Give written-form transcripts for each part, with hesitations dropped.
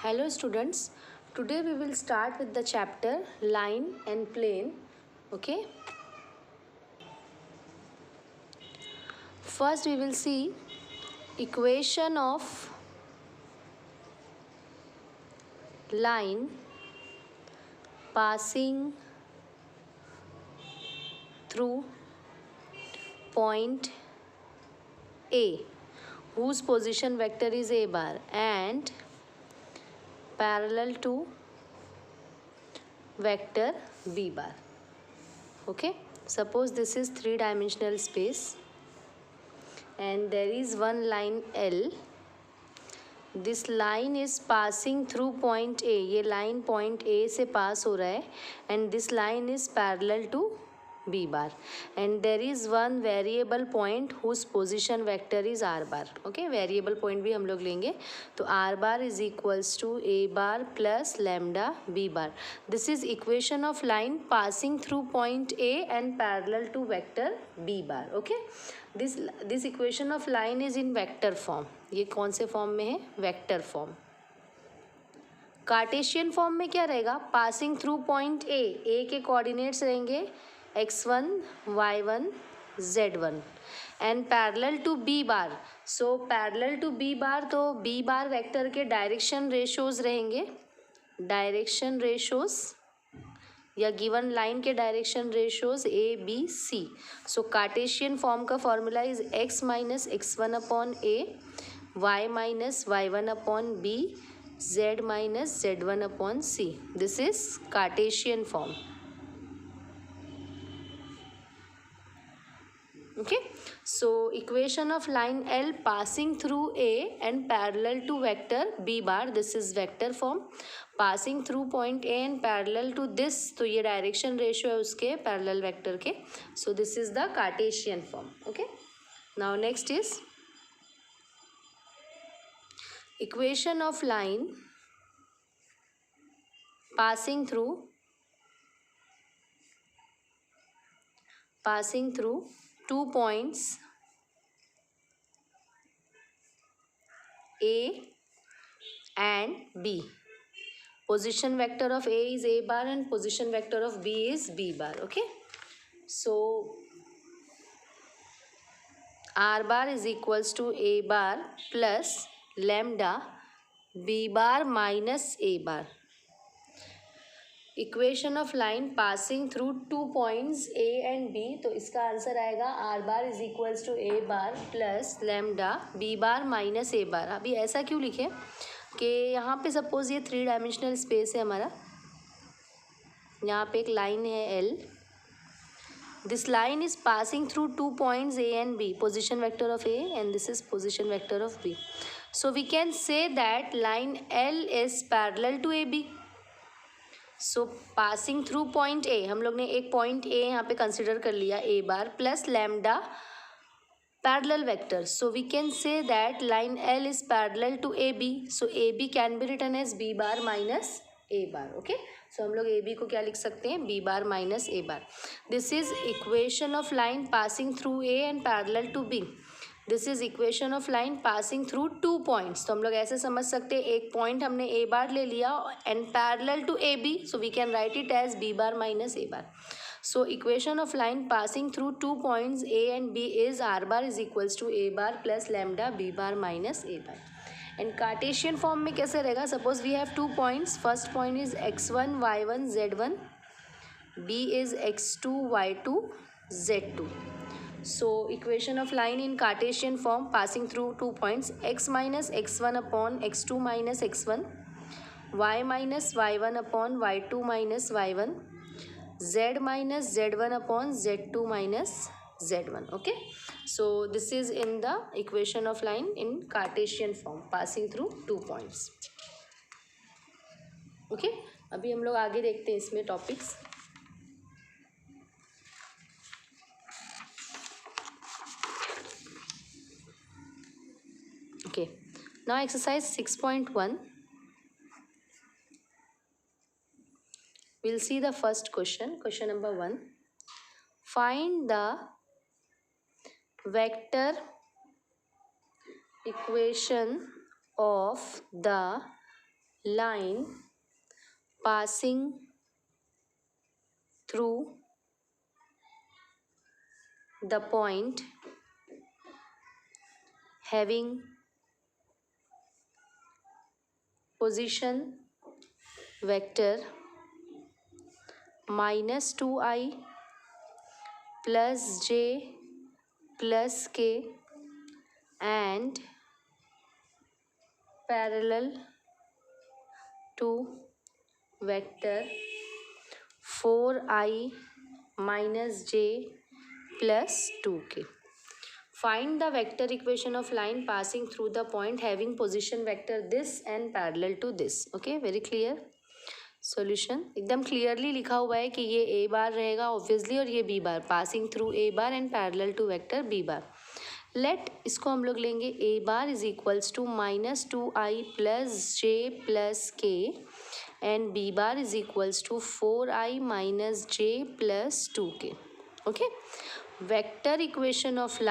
Hello students, today we will start with the chapter line and plane. Okay, first we will see equation of line passing through point A whose position vector is A bar and parallel to vector B bar. Okay, suppose this is three-dimensional space and there is one line L. This line is passing through point A. ये line point A से pass हो रहा है and this line is parallel to B bar and there is one variable point whose position vector is R bar. Okay, variable point भी हम लोग लेंगे तो R bar is equals to A bar plus lambda B bar. This is equation of line passing through point A and parallel to vector B bar. Okay, this equation of line is in vector form. ये कौन से form में है? Vector form. Cartesian form में क्या रहेगा? Passing through point ए के coordinates रहेंगे x1 y1 z1 and parallel to B bar. So parallel to B bar तो बी बार वेक्टर के डायरेक्शन रेशोज रहेंगे. डायरेक्शन रेशोज या गिवन लाइन के direction ratios a b c. So cartesian form का formula is x minus x1 upon a, y minus y1 upon b, z minus z1 upon c. This is Cartesian form. Okay, so equation of line L passing through A and parallel to vector B bar. This is vector form. Passing through point A and parallel to this, तो ये direction ratio है उसके parallel vector के. So this is the Cartesian form. Okay, now next is equation of line passing through two points A and B. Position vector of A is A bar and position vector of B is B bar. Okay, so R bar is equals to A bar plus lambda B bar minus A bar. Equation of line passing through two points A and b. तो इसका answer आएगा r bar is equals to A bar plus lambda B bar minus A bar. अभी ऐसा क्यों लिखे कि यहाँ पे सपोज ये थ्री डायमेंशनल स्पेस है हमारा, यहाँ पे एक लाइन है L. This line is passing through two points A and B. Position vector of A and this is position vector of B. So we can say that line L is parallel to A B. So passing through point A, हम लोग ने एक point A यहाँ पे consider कर लिया a bar plus lambda parallel vector. So we can say that line L is parallel to A B. So a b can be written as B bar minus A bar. Okay, so हम लोग a b को क्या लिख सकते हैं? B bar minus A bar. This is equation of line passing through A and parallel to b. This is equation of line passing through two points. तो हम लोग ऐसे समझ सकते हैं एक पॉइंट हमने ए बार ले लिया and parallel to A B, so we can write it as B bar minus A bar. So equation of line passing through two points A and B is R bar is equals to A bar plus lambda B bar minus A bar. And Cartesian form में कैसे रहेगा? Suppose we have two points. First point is x1 y1 z1, b is x2 y2 z2. So equation of line in Cartesian form passing through 2 points x minus x1 upon x2 minus x1, y minus y1 upon y2 minus y1, z minus z1 upon z2 minus z1. Okay, so this is in the equation of line in Cartesian form passing through 2 points. Okay, अभी हम लोग आगे देखते हैं इसमें topics. Okay, now exercise 6.1. We'll see the first question. Question number 1. Find the vector equation of the line passing through the point having position vector -2i plus j plus k and parallel to vector 4i minus j plus 2k. Find the vector equation of line passing through the point having position vector this and parallel to this. Okay, very clear. Solution एकदम clearly लिखा हुआ है कि ये ए बार रहेगा obviously और ये b bar, passing through A bar and parallel to vector B bar. Let इसको हम लोग लेंगे a bar is equals to -2i plus J plus k and b bar is equals to 4i minus J plus 2k. Okay, vector equation of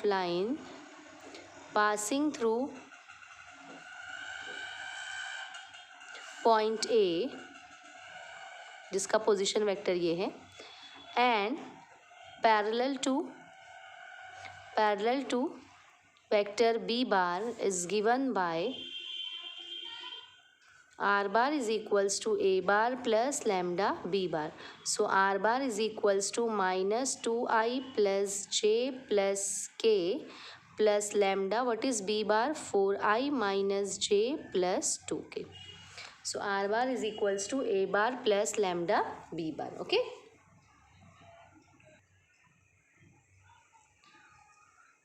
line passing through point ए जिसका position vector ये है and parallel to vector B bar is given by r bar is equals to A bar plus lambda B bar. So are bar is equals to -2i plus J plus k plus lambda what is b bar 4i minus J plus 2k. So R bar is equals to A bar plus lambda B bar. Okay.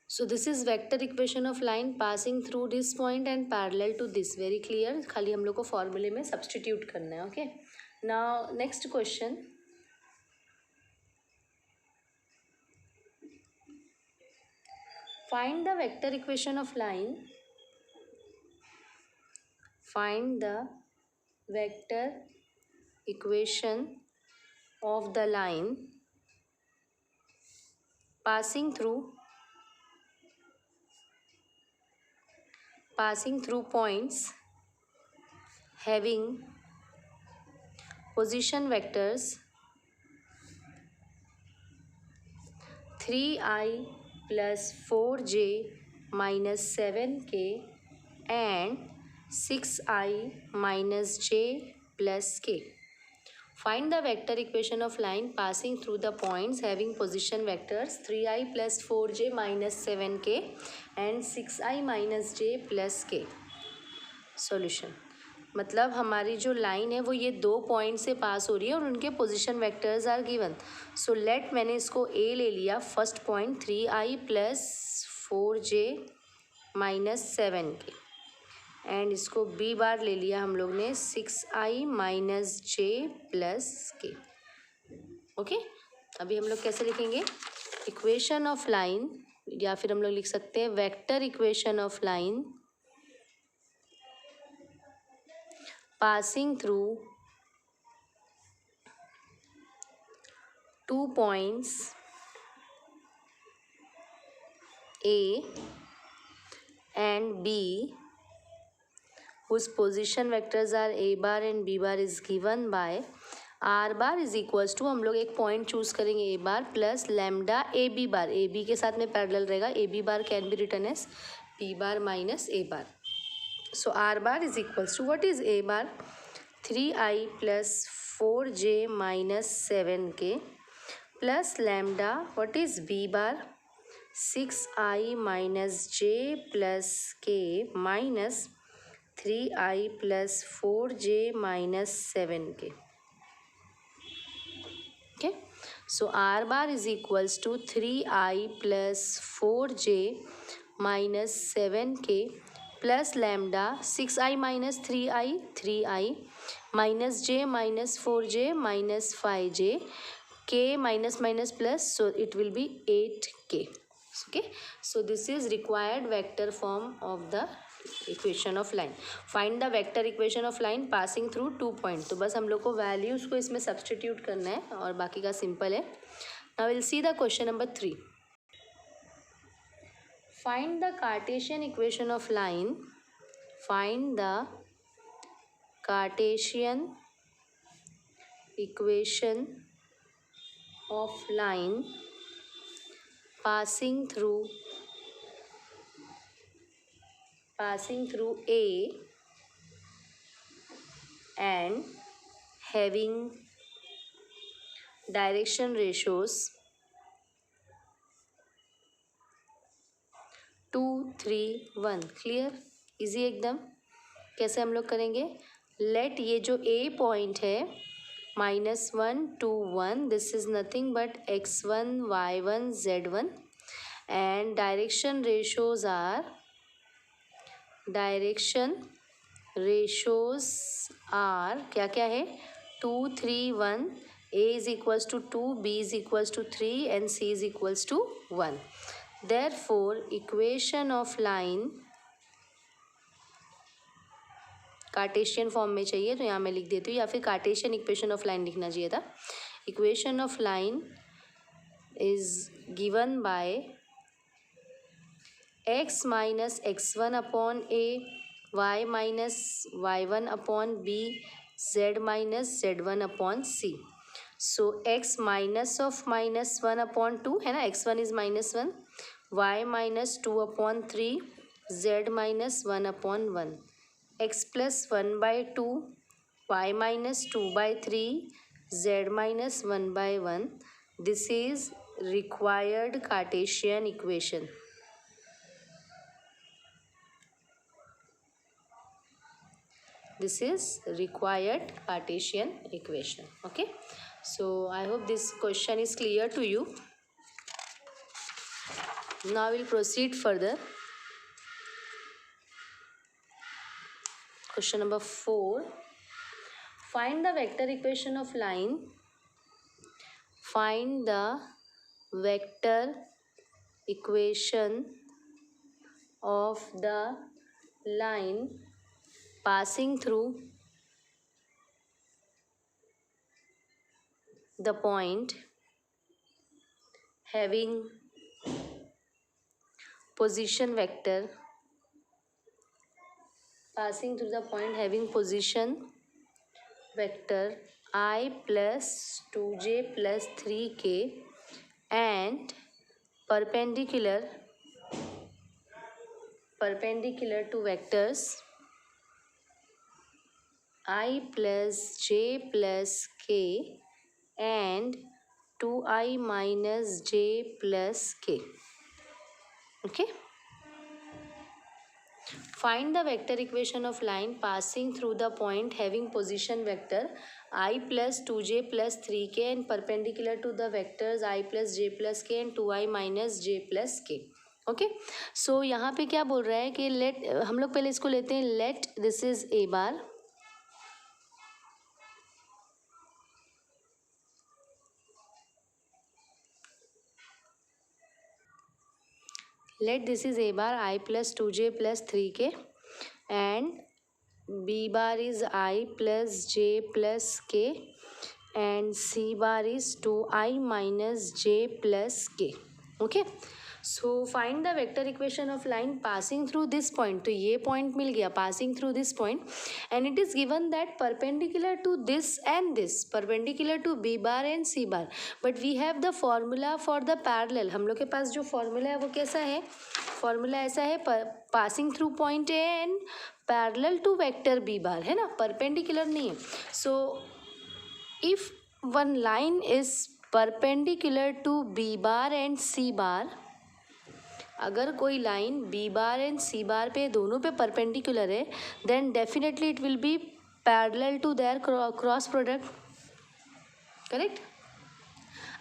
So this is vector equation of line passing through this point and parallel to this. Very clear. खाली हम लोग को फॉर्मूले में substitute करना है. Okay. Now next question. Find the vector equation of line. Find the vector equation of the line passing through points having position vectors 3i plus 4j minus 7k and 6i minus j plus k. Find the vector equation of line passing through the points having position vectors 3i plus 4j minus 7k and 6i minus j plus k. Solution मतलब हमारी जो line है वो ये 2 point से पास हो रही है और उनके position vectors are given. So let मैंने इसको ए ले लिया first point 3i plus 4j minus 7k and इसको बी बार ले लिया हम लोग ने 6i माइनस जे प्लस के. ओके, अभी हम लोग कैसे लिखेंगे इक्वेशन ऑफ लाइन, या फिर हम लोग लिख सकते हैं vector equation of line passing through 2 points A and B whose position vectors are a bar and b bar is given by r bar is equals to हम लोग एक पॉइंट चूज करेंगे a bar plus lambda A B bar. A B के साथ में parallel रहेगा. A B bar can be written as b bar minus a bar. So r bar is equals to what is a bar 3i plus 4j minus 7k plus lambda what is b bar 6i minus j plus k minus 3i plus 4j minus 7k. Okay, so r bar is equals to 3i plus 4j minus 7k plus lambda 6i minus 3i minus j minus 4j minus 5j k minus minus plus, so it will be 8k. Okay, so this is required vector form of the equation of line. Find the vector equation of line passing through 2 point. तो बस हम लोग को values को इसमें substitute करना है और बाकी का सिंपल है. Now will see the question number 3. Find the Cartesian equation of line. Find the Cartesian equation of line passing through A and having direction ratios 2, 3, 1. Clear, easy एकदम. कैसे हम लोग करेंगे? लेट ये जो ए पॉइंट है -1, 2, 1, this is nothing but x1, y1, z1 and direction ratios are क्या क्या है? 2, 3, 1. a is equals to 2, b is equals to 3 and c is equals to 1. Therefore, equation of line Cartesian form में चाहिए तो यहाँ मैं लिख देती हूँ, या फिर कार्टेशियन इक्वेशन ऑफ लाइन लिखना चाहिए था. Equation of line is given bye x minus x1 upon a, y minus y1 upon b, z minus z1 upon c. So x minus of -1 upon 2 है ना, x1 is -1, y minus 2 upon 3, z minus 1 upon 1, x plus 1/2, y minus 2/3, z minus 1/1. This is required Cartesian equation. This is required Cartesian equation. Okay, so I hope this question is clear to you. Now we'll proceed further. Question number 4. Find the vector equation of line. Find the vector equation of the line passing through the point having position vector I plus 2j plus 3k and perpendicular to vectors I plus j plus k and 2i minus j plus k. Okay. Find the vector equation of line passing through the point having position vector I plus 2j plus 3k and perpendicular to the vectors I plus j plus k and 2i minus j plus k. Okay, so यहाँ पे क्या बोल रहा है कि late, हम लोग पहले इसको लेते हैं, let this is a bar, let this is a bar I plus 2j plus 3k and b bar is I plus j plus k and c bar is 2i minus j plus k. Okay, so find the vector equation of line passing through this point. तो ये point मिल गया passing through this point and it is given that perpendicular to this and this, perpendicular to b bar and c bar, but we have the formula for the parallel. हम लोग के पास जो formula है वो कैसा है? Formula ऐसा है, passing through point a and parallel to vector B bar, है ना, परपेंडिकुलर नहीं है. So if one line is perpendicular to B bar and C bar, अगर कोई लाइन b bar and C bar पे दोनों पे परपेंडिकुलर है, then definitely it will be parallel to their cross product. Correct.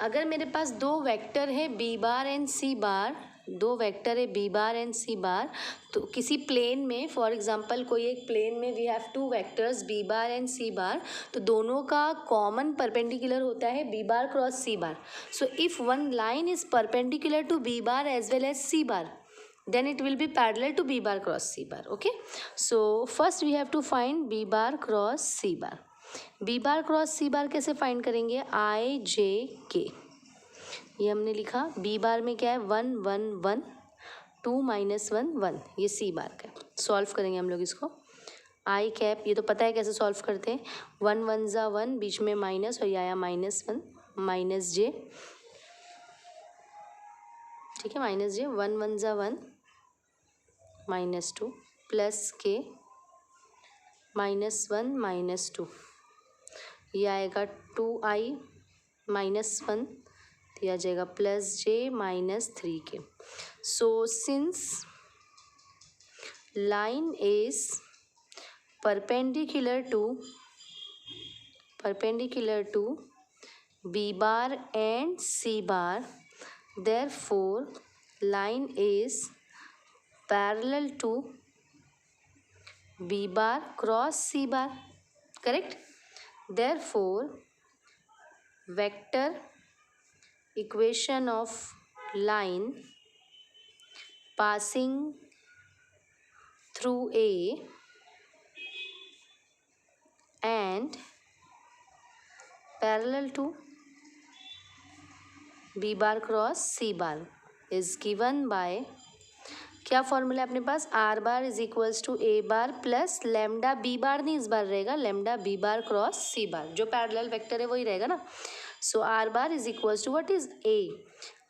अगर मेरे पास दो वेक्टर है बी बार एंड सी बार, दो वेक्टर है b bar and C bar, तो किसी प्लेन में, फॉर एग्जांपल कोई एक प्लेन में we have two vectors b bar and C bar, तो दोनों का कॉमन परपेंडिकुलर होता है b bar cross C bar. So if one line is perpendicular to B bar as well as c bar, then it will be parallel to b bar cross c bar. Okay, so first we have to find b bar cross c bar. b bar cross c bar कैसे find करेंगे? i j k, ये हमने लिखा. b बार में क्या है? 1 1 1, 2 minus 1 1, ये सी बार का है। सॉल्व करेंगे हम लोग इसको। आई कैप, ये तो पता है कैसे सॉल्व करते हैं। 1 1 ज़ा 1, बीच में माइनस और ये आया -1 माइनस जे, ठीक है, माइनस जे। 1 1 ज़ा 1 -2 प्लस के -1 -2, ये आएगा 2i -1, तो यह आ जाएगा +j -3k। So since line is perpendicular to B bar and C bar, therefore line is parallel to B bar cross C bar, correct? Therefore vector equation of line passing through A and parallel to B bar cross C bar is given by, क्या formula है अपने पास, are bar is equals to A bar plus lambda b bar, नहीं इस बार रहेगा lambda b bar cross सी bar, जो parallel vector है वही रहेगा ना। So are bar is equals to what is a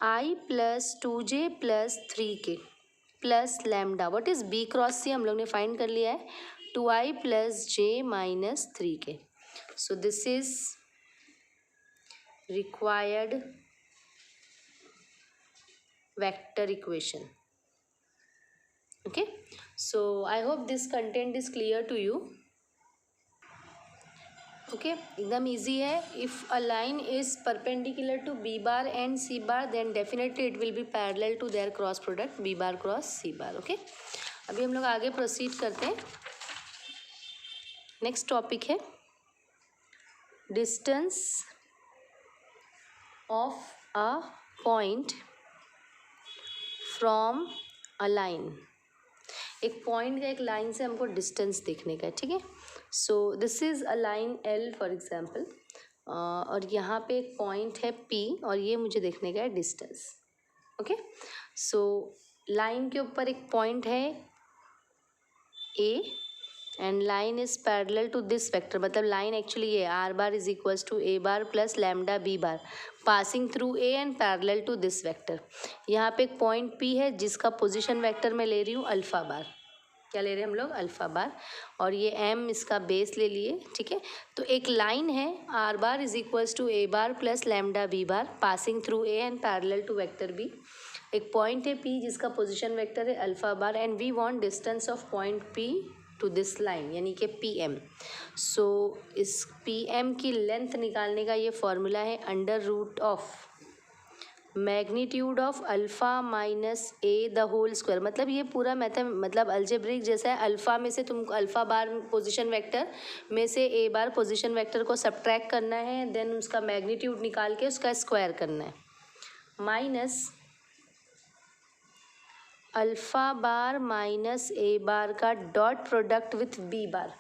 i plus 2j plus 3k plus lambda, what is b cross c हम लोग ने फाइंड कर लिया है, 2i plus j minus 3k। So this इज required vector equation. Okay, so I hope this content is clear to you. Okay, एकदम easy है। If a line is perpendicular to B bar and C bar, then definitely it will be parallel to their cross product B bar cross C bar. Okay, अभी हम लोग आगे proceed करते हैं। Next topic है distance of a point from a line। एक point का एक लाइन से हमको डिस्टेंस देखने का है, ठीक है। सो this is a line L for example, और यहाँ पे एक पॉइंट है पी और ये मुझे देखने का है डिस्टेंस। ओके, सो लाइन के ऊपर एक पॉइंट है A and line is parallel to this vector, मतलब लाइन एक्चुअली ये R bar is equals to A bar plus lambda B bar passing through A and parallel to this vector. यहाँ पे एक point P है जिसका position vector मैं ले रही हूँ अल्फ़ा बार, क्या ले रहे हैं हम लोग, अल्फ़ा बार, और ये एम इसका बेस ले लिए, ठीक है। तो एक लाइन है are bar is equals to A bar plus lambda B bar passing through A and parallel to vector B. एक पॉइंट है पी जिसका पोजीशन वेक्टर है alpha bar and we want distance of point P to this line, यानी कि P M. सो इस P M की length निकालने का ये फॉर्मूला है under root of magnitude of alpha minus A the whole square. मतलब ये पूरा मेथड मतलब अलजेब्रिक जैसा है। अल्फ़ा में से तुमको अल्फ़ा बार पोजीशन वेक्टर में से ए बार पोजीशन वेक्टर को सब्ट्रैक्ट करना है, देन उसका मैग्नीट्यूड निकाल के उसका स्क्वायर करना है, माइनस अल्फ़ा बार माइनस ए बार का dot product with B bar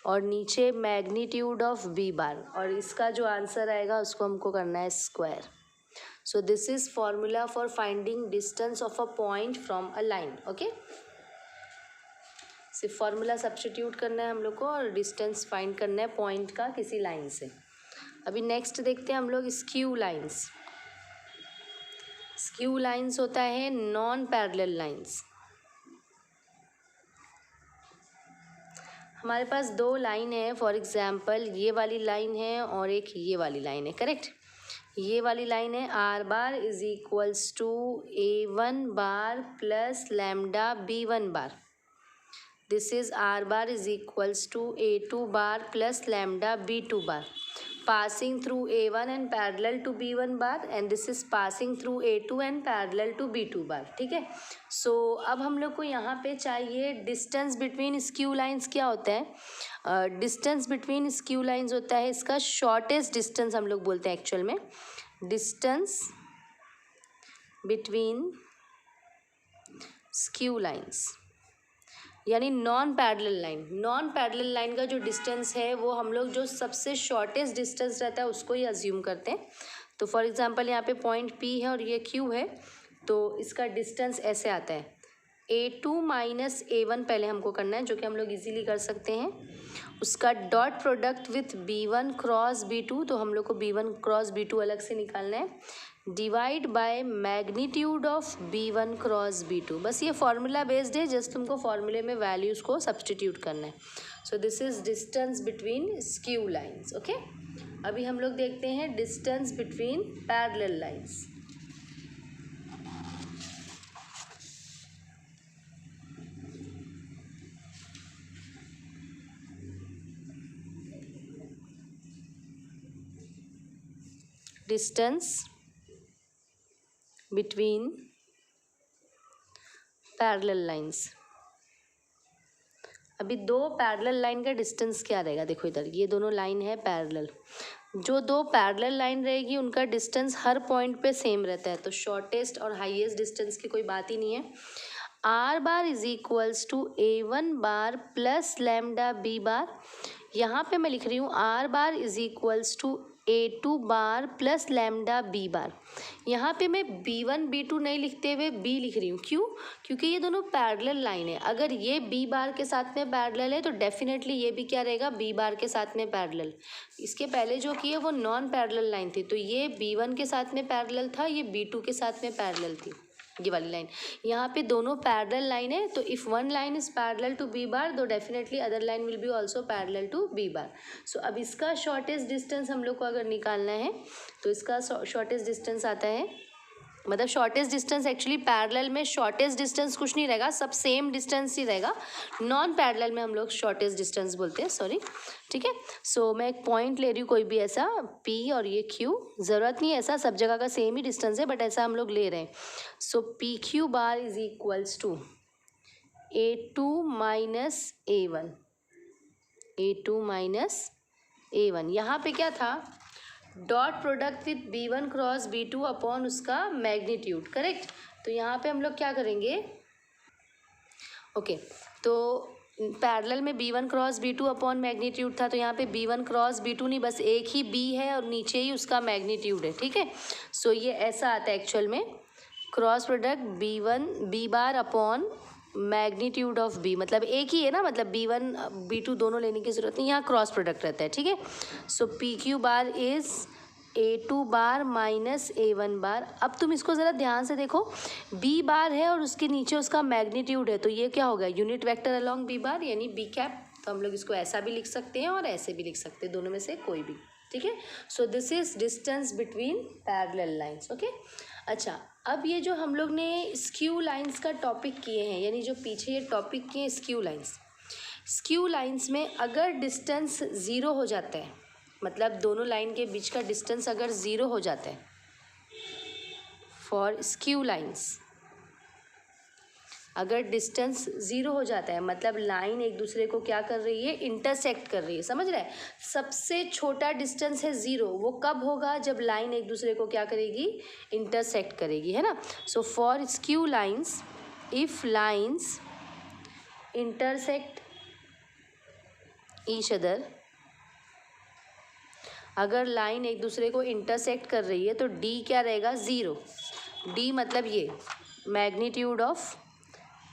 और नीचे मैग्नीट्यूड ऑफ बी बार, और इसका जो आंसर आएगा उसको हमको करना है square. So this is formula for finding distance of a point from a line. Okay, सिर्फ फॉर्मूला सब्स्टिट्यूट करना है हम लोग को और डिस्टेंस फाइंड करना है पॉइंट का किसी लाइन से। अभी नेक्स्ट देखते हैं हम लोग स्क्यू लाइंस। स्क्यू लाइंस होता है नॉन पैरेलल लाइंस। हमारे पास दो लाइन है, फॉर एग्जांपल ये वाली लाइन है और एक ये वाली लाइन है, करेक्ट। ये वाली लाइन है are bar is equals to A one bar plus lambda B one bar. This is R bar is equals to A two bar plus lambda B two bar passing through A1 and parallel to B1 bar and this is passing through A2 and parallel to B2 bar, ठीक है। सो अब हम लोग को यहाँ पे चाहिए distance between skew lines. क्या होता है डिस्टेंस बिटवीन स्क्यू लाइंस होता है इसका शॉर्टेस्ट डिस्टेंस हम लोग बोलते हैं एक्चुअल में, डिस्टेंस बिटवीन स्क्यू लाइंस यानी non parallel line. Non parallel line का जो डिस्टेंस है वो हम लोग जो सबसे शॉर्टेस्ट डिस्टेंस रहता है उसको ही अज्यूम करते हैं। तो फॉर एग्जांपल यहाँ पे पॉइंट पी है और ये क्यू है, तो इसका डिस्टेंस ऐसे आता है A2 माइनस A1 पहले हमको करना है, जो कि हम लोग इजीली कर सकते हैं। उसका dot product with B1 cross B2, तो हम लोग को B1 क्रॉस B2 अलग से निकालना है, divide by magnitude of B1 cross B2। बस ये फॉर्मूला बेस्ड है, जस्ट तुमको फॉर्मूले में वैल्यूज़ को सब्सटीट्यूट करना है। सो this is distance between skew lines. Okay, अभी हम लोग देखते हैं distance between parallel lines. Distance between parallel lines. अभी दो पैरेलल लाइन का डिस्टेंस क्या रहेगा, देखो इधर ये दोनों लाइन है पैरेलल, जो दो पैरेलल लाइन रहेगी उनका डिस्टेंस हर पॉइंट पे सेम रहता है, तो शॉर्टेस्ट और हाईएस्ट डिस्टेंस की कोई बात ही नहीं है। Are bar is equals to A1 bar plus lambda B bar. यहाँ पे मैं लिख रही हूँ R bar is equals to A2 bar plus lambda B bar. यहाँ पे मैं B1 B2 नहीं लिखते हुए B लिख रही हूँ, क्यों? क्योंकि ये दोनों पैरेलल लाइन है। अगर ये B बार के साथ में पैरेलल है तो डेफिनेटली ये भी क्या रहेगा, B बार के साथ में पैरेलल। इसके पहले जो की है वो नॉन पैरेलल लाइन थी, तो ये B1 के साथ में पैरेलल था, ये B2 के साथ में पैरेलल थी, ये वाली लाइन। यहाँ पे दोनों पैरेलल लाइन है, तो if one line is parallel to B bar तो definitely other line will be also parallel to B bar. So अब इसका शॉर्टेस्ट डिस्टेंस हम लोग को अगर निकालना है तो इसका शॉर्टेस्ट डिस्टेंस आता है, मतलब शॉर्टेस्ट डिस्टेंस एक्चुअली पैरेलल में शॉर्टेस्ट डिस्टेंस कुछ नहीं रहेगा, सब सेम डिस्टेंस ही रहेगा। नॉन पैरेलल में हम लोग शॉर्टेस्ट डिस्टेंस बोलते हैं, सॉरी, ठीक है। सो मैं एक पॉइंट ले रही हूँ कोई भी ऐसा P और ये Q, ज़रूरत नहीं है ऐसा सब जगह का सेम ही डिस्टेंस है, बट ऐसा हम लोग ले रहे हैं। So PQ bar is equals to A2 minus A1, A2 minus A1। यहाँ पे क्या था, dot product with B1 cross B2 upon उसका मैग्नीट्यूड, करेक्ट। तो यहाँ पे हम लोग क्या करेंगे, ओके, तो पैरेलल में B1 cross B2 upon magnitude था, तो यहाँ पे B1 क्रॉस B2 नहीं, बस एक ही B है और नीचे ही उसका मैग्नीट्यूड है, ठीक है। सो ये ऐसा आता है एक्चुअल में, cross product B1 B bar upon magnitude of B, मतलब एक ही है ना, मतलब B1 B2 दोनों लेने की ज़रूरत नहीं, यहाँ क्रॉस प्रोडक्ट रहता है, ठीक है। सो PQ bar is A2 bar minus A1 बार। अब तुम इसको ज़रा ध्यान से देखो, B बार है और उसके नीचे उसका मैग्नीट्यूड है, तो ये क्या होगा, यूनिट वेक्टर अलॉन्ग B बार यानी B कैप। तो हम लोग इसको ऐसा भी लिख सकते हैं और ऐसे भी लिख सकते हैं, दोनों में से कोई भी, ठीक है। सो this is distance between parallel lines. Okay, अच्छा, अब ये जो हम लोग ने स्क्यू लाइन्स का टॉपिक किए हैं, यानी जो पीछे ये टॉपिक किए स्क्यू लाइन्स, स्क्यू लाइन्स में अगर डिस्टेंस ज़ीरो हो जाता है, मतलब दोनों लाइन के बीच का डिस्टेंस अगर ज़ीरो हो जाता है फॉर स्क्यू लाइन्स, अगर डिस्टेंस ज़ीरो हो जाता है मतलब लाइन एक दूसरे को क्या कर रही है, इंटरसेक्ट कर रही है, समझ रहे हैं। सबसे छोटा डिस्टेंस है ज़ीरो, वो कब होगा, जब लाइन एक दूसरे को क्या करेगी, इंटरसेक्ट करेगी, है ना। So for skew lines, if lines intersect each other, अगर लाइन एक दूसरे को इंटरसेक्ट कर रही है तो D क्या रहेगा, ज़ीरो। D मतलब ये magnitude of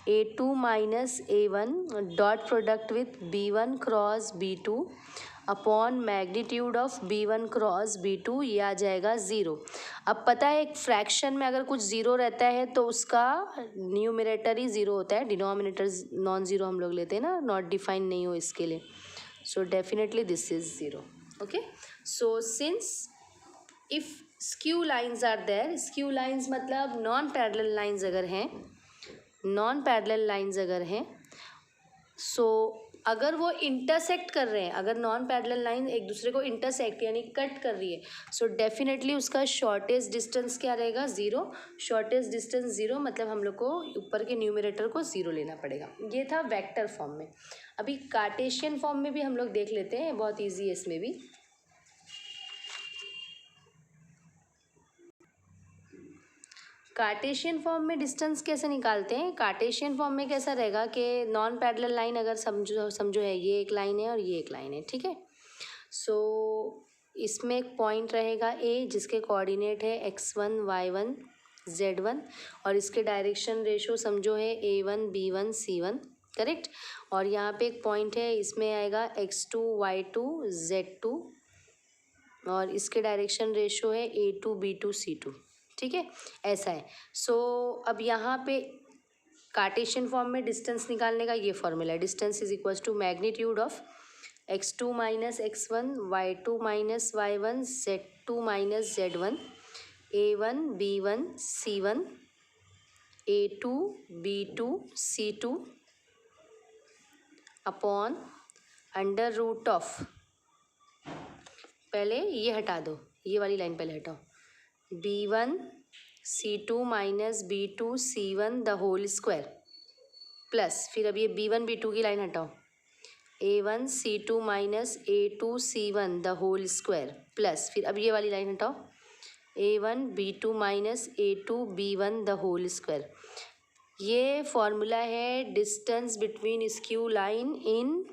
A2 minus A1 dot product with B1 cross B2 upon magnitude of B1 cross B2, ये आ जाएगा ज़ीरो। अब पता है एक फ्रैक्शन में अगर कुछ ज़ीरो रहता है तो उसका न्यूमरेटर ही ज़ीरो होता है, डिनोमिनेटर नॉन ज़ीरो हम लोग लेते हैं ना, नॉट डिफाइन नहीं हो इसके लिए। So definitely this is zero. Okay, so since if skew lines are there, skew lines मतलब नॉन पैरेलल लाइन्स अगर हैं, नॉन पैरेलल लाइन्स अगर हैं, सो अगर वो इंटरसेक्ट कर रहे हैं, अगर नॉन पैरेलल लाइन एक दूसरे को इंटरसेक्ट यानी कट कर रही है, सो डेफिनेटली उसका शॉर्टेस्ट डिस्टेंस क्या रहेगा, ज़ीरो। शॉर्टेस्ट डिस्टेंस ज़ीरो मतलब हम लोग को ऊपर के न्यूमरेटर को ज़ीरो लेना पड़ेगा। ये था वेक्टर फॉर्म में। अभी कार्टेशियन फॉर्म में भी हम लोग देख लेते हैं, बहुत ईजी है इसमें भी। कार्टेशियन फॉर्म में डिस्टेंस कैसे निकालते हैं, कार्टेशियन फॉर्म में कैसा रहेगा कि नॉन पैरेलल लाइन अगर समझो है, ये एक लाइन है और ये एक लाइन है, ठीक है। सो इसमें एक पॉइंट रहेगा A जिसके कोऑर्डिनेट है x1 y1 Z1 और इसके डायरेक्शन रेशो समझो है A1 B1 C1, करेक्ट। और यहाँ पे एक पॉइंट है, इसमें आएगा X2 Y2 Z2 और इसके डायरेक्शन रेशो है A2 B2 C2, ठीक है, ऐसा है। सो अब यहाँ पे कार्टेशियन फॉर्म में डिस्टेंस निकालने का ये फॉर्मूला है, distance is equals to magnitude of x2 minus x1 y2 minus y1 z2 minus z1 a1 b1 c1 a2 b2 c2 upon under root of, पहले ये हटा दो, ये वाली लाइन पहले हटाओ, b1 c2 minus b2 c1 the whole square plus, फिर अब ये b1 b2 की लाइन हटाओ, a1 c2 minus a2 c1 the whole square plus, फिर अब ये वाली लाइन हटाओ, a1 b2 minus a2 b1 the whole square. ये फॉर्मूला है distance between skew line in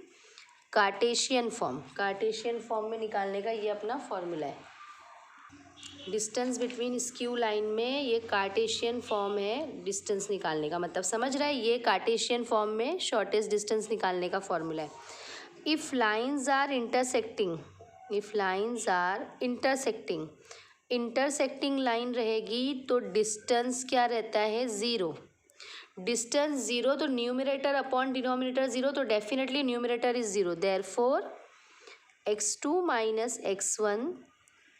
Cartesian form, Cartesian form में निकालने का ये अपना फॉर्मूला है। डिस्टेंस बिटवीन स्क्यू लाइन में ये कार्टेशियन फॉर्म है डिस्टेंस निकालने का, मतलब समझ रहा है, ये कार्टेशियन फॉर्म में शॉर्टेस्ट डिस्टेंस निकालने का फॉर्मूला है। If lines are intersecting, if lines are intersecting, intersecting line रहेगी तो डिस्टेंस क्या रहता है, ज़ीरो। डिस्टेंस ज़ीरो तो न्यूमरेटर अपॉन डिनोमिनेटर ज़ीरो, तो definitely numerator is zero, therefore x2 minus x1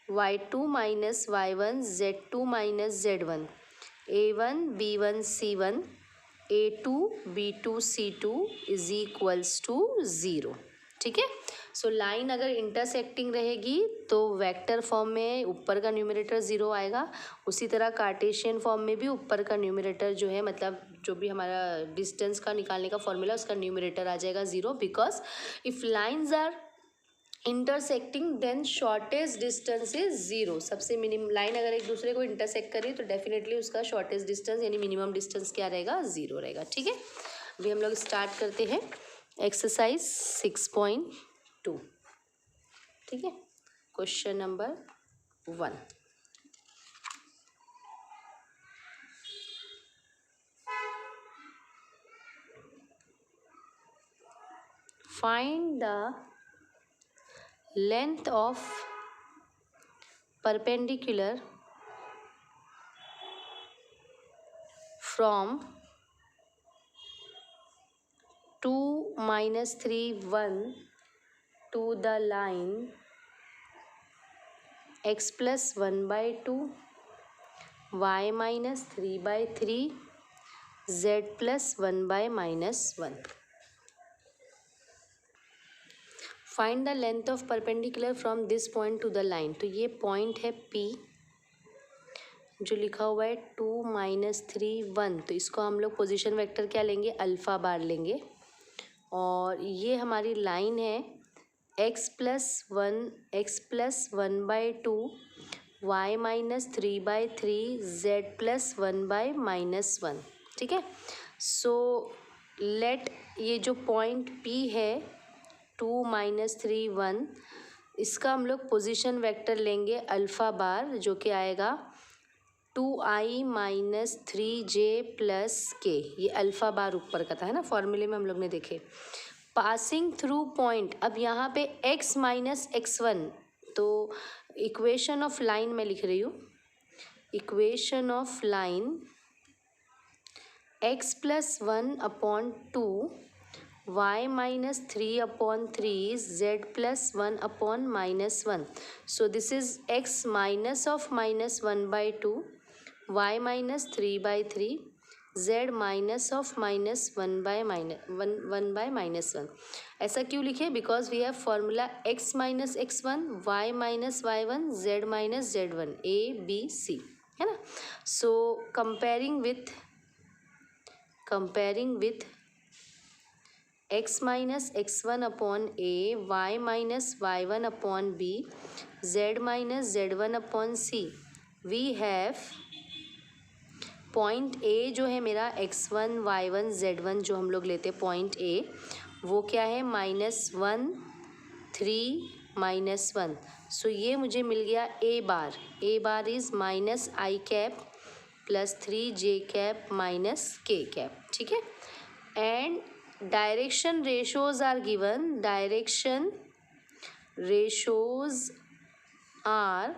y2 minus y1 z2 minus z1 a1 b1 c1 a2 b2 c2 is equals to zero, ठीक है। So line अगर intersecting रहेगी तो vector form में ऊपर का numerator zero आएगा, उसी तरह कार्टेशियन फॉर्म में भी ऊपर का न्यूमरेटर जो है, मतलब जो भी हमारा डिस्टेंस का निकालने का फॉर्मूला उसका न्यूमरेटर आ जाएगा zero, because if lines are intersecting then shortest distance is zero. सबसे मिनिमम लाइन अगर एक दूसरे को इंटरसेक्ट करें तो डेफिनेटली उसका शॉर्टेस्ट डिस्टेंस यानी मिनिमम डिस्टेंस क्या रहेगा, ज़ीरो रहेगा, ठीक है। अभी हम लोग स्टार्ट करते हैं एक्सरसाइज 6.2, ठीक है। Question number 1, find the length of perpendicular from 2 minus 3 1 to the line x plus 1 by 2 y minus 3 by 3 z plus 1 by minus 1। Find the length of perpendicular from this point two the line, तो ये point है P जो लिखा हुआ है 2 minus 3 1, तो इसको हम लोग पोजीशन वेक्टर क्या लेंगे, अल्फ़ा बार लेंगे। और ये हमारी लाइन है x plus 1 by 2 y minus 3 by 3 z plus 1 by minus 1, ठीक है। सो लेट ये जो पॉइंट P है 2 माइनस 3 1, इसका हम लोग पोजीशन वेक्टर लेंगे अल्फ़ा बार जो कि आएगा 2i minus 3j plus k, ये अल्फ़ा बार ऊपर का था, है ना, फॉर्मूले में हम लोग ने देखे। पासिंग थ्रू पॉइंट, अब यहाँ पे x माइनस x1, तो इक्वेशन ऑफ लाइन में लिख रही हूँ, equation of line x plus 1 upon 2 y minus 3 upon 3 z plus 1 upon minus 1। So this is x minus of minus 1 by 2 y minus 3 by 3 z minus of minus 1 by minus 1। ऐसा क्यों लिखे, because we have formula x minus x1 y minus y1 z minus z1 a b c, है ना। So comparing with x minus x1 upon a y minus y1 upon b z minus z1 upon c, we have point a जो है मेरा x1 y1 z1 जो हम लोग लेते हैं पॉइंट a, वो क्या है माइनस 1 3 माइनस 1। सो ये मुझे मिल गया a bar is minus i cap plus 3j cap minus k cap, ठीक है। And direction ratios are given, direction ratios are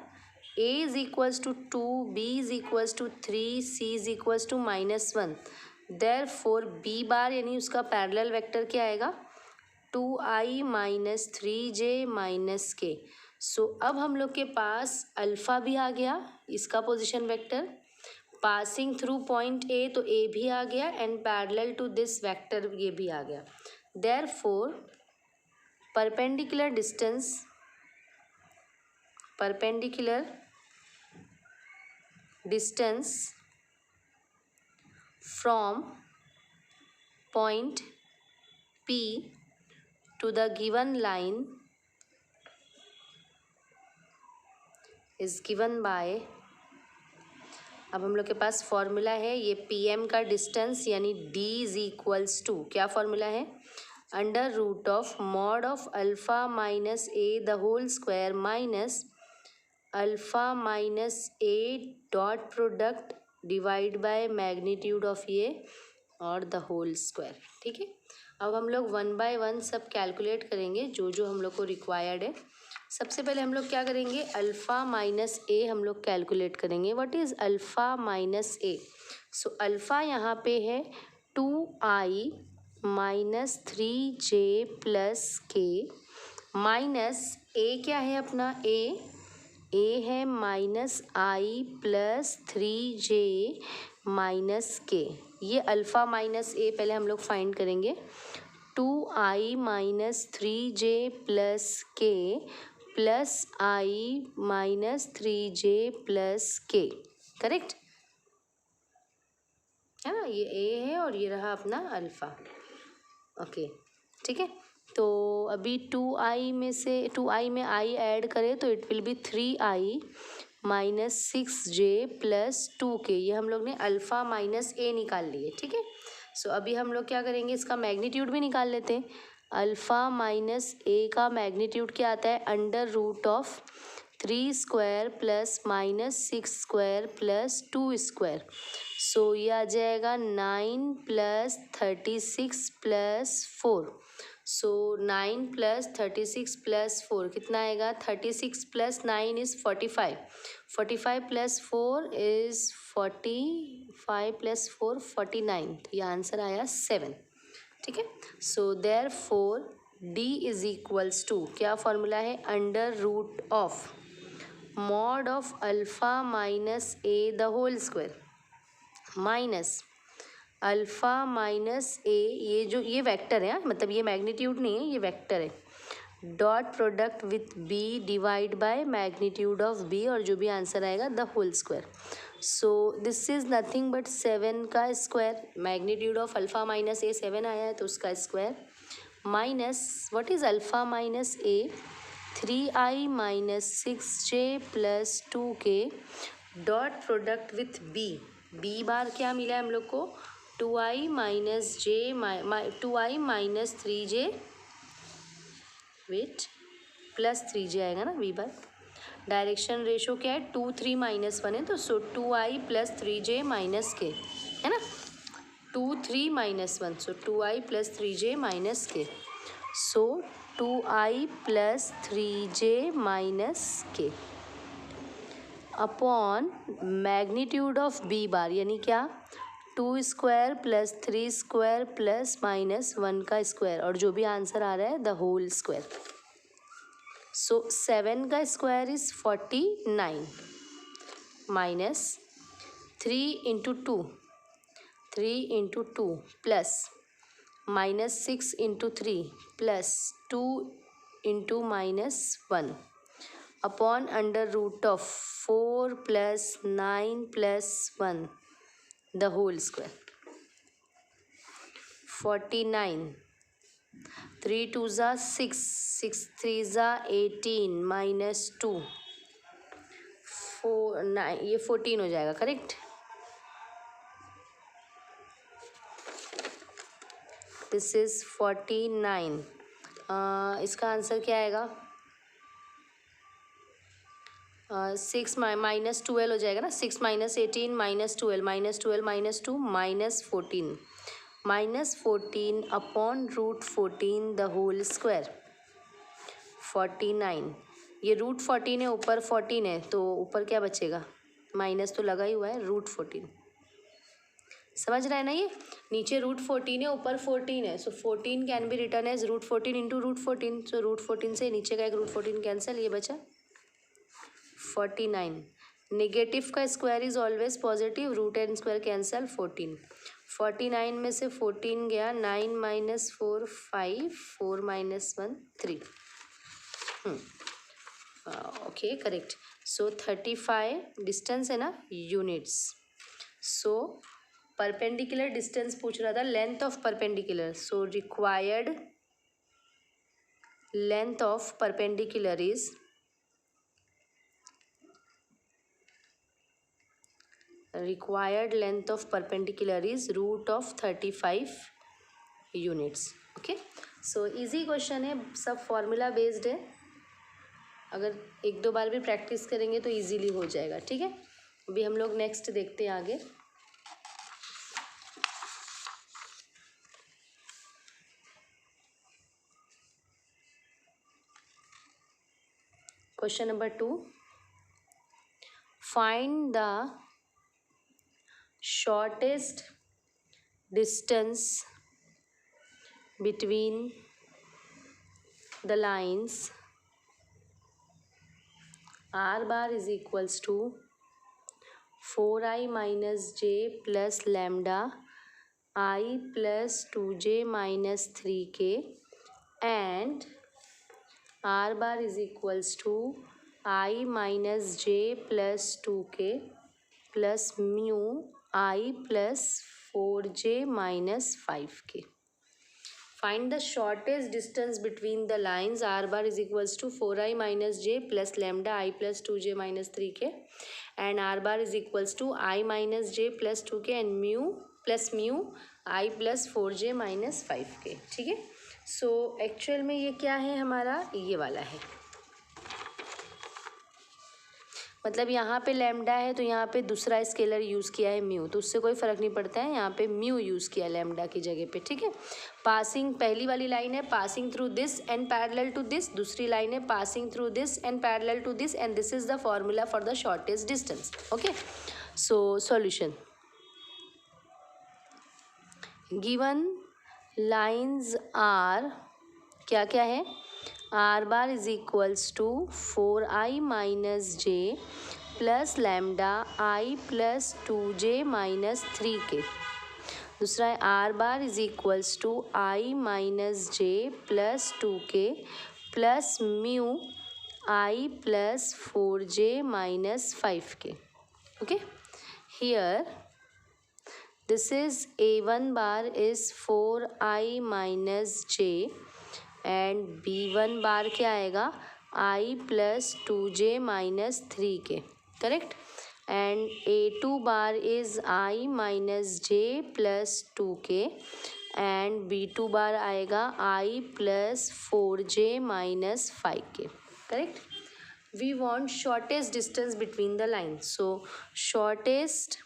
a is equals to 2, b is equals to 3, c is equals to -1. Therefore b बार यानी उसका parallel vector क्या आएगा, 2i minus 3j minus k। सो अब हम लोग के पास अल्फ़ा भी आ गया, इसका position vector passing through point a, तो a भी आ गया and parallel to this vector ये भी आ गया। Therefore perpendicular distance from point P to the given line is given by, अब हम लोग के पास फॉर्मूला है ये PM का डिस्टेंस यानी D इज इक्वल्स टू, क्या फॉर्मूला है, under root of mod of alpha minus A the whole square minus alpha minus a dot product divide by magnitude of ये और द होल स्क्वायर, ठीक है। अब हम लोग 1 बाय 1 सब कैलकुलेट करेंगे जो जो हम लोग को रिक्वायर्ड है। सबसे पहले हम लोग क्या करेंगे, अल्फ़ा माइनस ए हम लोग कैलकुलेट करेंगे। What is alpha minus A, so alpha यहाँ पे है 2i माइनस 3j प्लस के माइनस ए क्या है अपना, ए है minus i plus 3j minus के। ये अल्फ़ा माइनस ए पहले हम लोग फाइंड करेंगे, 2i minus 3j plus k plus आई माइनस 3j प्लस के, करेक्ट है ना, ये ए है और ये रहा अपना अल्फ़ा, ओके ठीक है। तो अभी 2i में से 2i में i ऐड करें तो it will B 3i minus 6j plus 2k, ये हम लोग ने अल्फ़ा माइनस ए निकाल लिए, ठीक है। सो अभी हम लोग क्या करेंगे, इसका मैग्नीट्यूड भी निकाल लेते हैं। अल्फ़ा माइनस ए का मैग्नीट्यूड क्या आता है, under root of 3 square plus minus 6 square plus 2 square. So ये आ जाएगा 9 plus 36 plus 4। So 9 plus 36 plus 4 कितना आएगा, 36 plus 9 is 45, 45 plus 4 is 45 plus 4 49, तो ये आंसर आया 7, ठीक है। So therefore d is equals to, क्या फॉर्मूला है, under root of mod of alpha minus A the whole square minus alpha minus a, ये जो ये वेक्टर है, मतलब ये मैग्नीट्यूड नहीं है, ये वेक्टर है, dot product with b divide by magnitude of b, और जो भी आंसर आएगा the whole square. So this is nothing but 7 का square, magnitude of alpha minus a 7 आया है तो उसका square, minus what is alpha minus a 3i minus 6j plus 2k dot product with b, b bar क्या मिला है हम लोग को, 2i minus 2i minus 3j weight plus 3j आएगा ना बी बार। डायरेक्शन रेशो क्या है, 2 3 माइनस 1 है, तो सो 2i प्लस 3j माइनस के, है ना, 2 3 minus 1, so 2i plus 3j minus k, so 2i plus 3j minus k upon magnitude of b bar, यानी क्या, 2 square plus 3 square plus minus 1 का स्क्वायर, और जो भी आंसर आ रहा है द होल स्क्वायर। सो 7 का square is 49 minus 3 into 2 plus minus 6 into 3 plus 2 into minus 1 upon under root of 4 plus 9 plus 1 the whole square. 49, 3 2 ज़ा 6, 6 3 ज़ा 18 माइनस 2 4 9, ये 14 हो जाएगा, करेक्ट। दिस इज 49, इसका आंसर क्या आएगा, 6 माइनस 12 हो जाएगा ना, 6 minus 18 minus 12 minus 12 minus 2 minus 14 upon root 14 the whole square 49। ये रूट 14 है, ऊपर 14 है, तो ऊपर क्या बचेगा, माइनस तो लगा ही हुआ है, रूट 14। समझ रहा है ना, ये नीचे रूट 14 है, ऊपर 14 है, so 14 can be written as root 14 into root 14। So root 14 से नीचे का एक रूट 14 कैंसिल, ये बचा 49। नेगेटिव का square is always positive, root and square cancel 14। 49 में से 14 गया, 9 minus 4 5, 4 minus 1 3। Okay correct. So 35 distance है ना, यूनिट्स। सो परपेंडिकुलर डिस्टेंस पूछ रहा था, length of perpendicular. So required length of perpendicular is root of 35 units. Okay, so easy question है, सब फॉर्मूला बेस्ड है, अगर एक दो बार भी प्रैक्टिस करेंगे तो इजीली हो जाएगा। ठीक है, अभी हम लोग नेक्स्ट देखते हैं आगे। Question number 2, find the shortest distance between the lines r bar is equals to 4i minus j plus lambda I plus 2j minus 3k and r bar is equals to I minus j plus 2k plus mu I plus 4j minus 5k. Find the shortest distance between the lines r bar is equals to 4i minus j plus lambda I plus 2j minus 3k and r bar is equals to I minus j plus 2k and mu I plus 4j minus 5k। ठीक है, so actual में ये क्या है हमारा, ये वाला है, मतलब यहाँ पे लैम्डा है तो यहाँ पे दूसरा स्केलर यूज़ किया है म्यू, तो उससे कोई फ़र्क नहीं पड़ता है, यहाँ पे म्यू यूज़ किया लैम्डा की जगह पे। ठीक है, पासिंग पहली वाली लाइन है passing through this and parallel to this, दूसरी लाइन है passing through this and parallel to this, and this is the formula for the shortest distance. Okay, so solution, given lines are क्या क्या है, r bar is equals to 4i minus j plus lambda I plus 2j minus 3k। दूसरा है r bar is equals to I minus j plus 2k plus mu I plus 4j minus 5k। okay, here this is a1 bar is 4i minus j and b1 bar क्या आएगा, i plus 2j minus 3k, correct, and a2 bar is i minus j plus 2k and b2 bar आएगा i plus 4j minus 5k, correct. We want shortest distance between the line, so shortest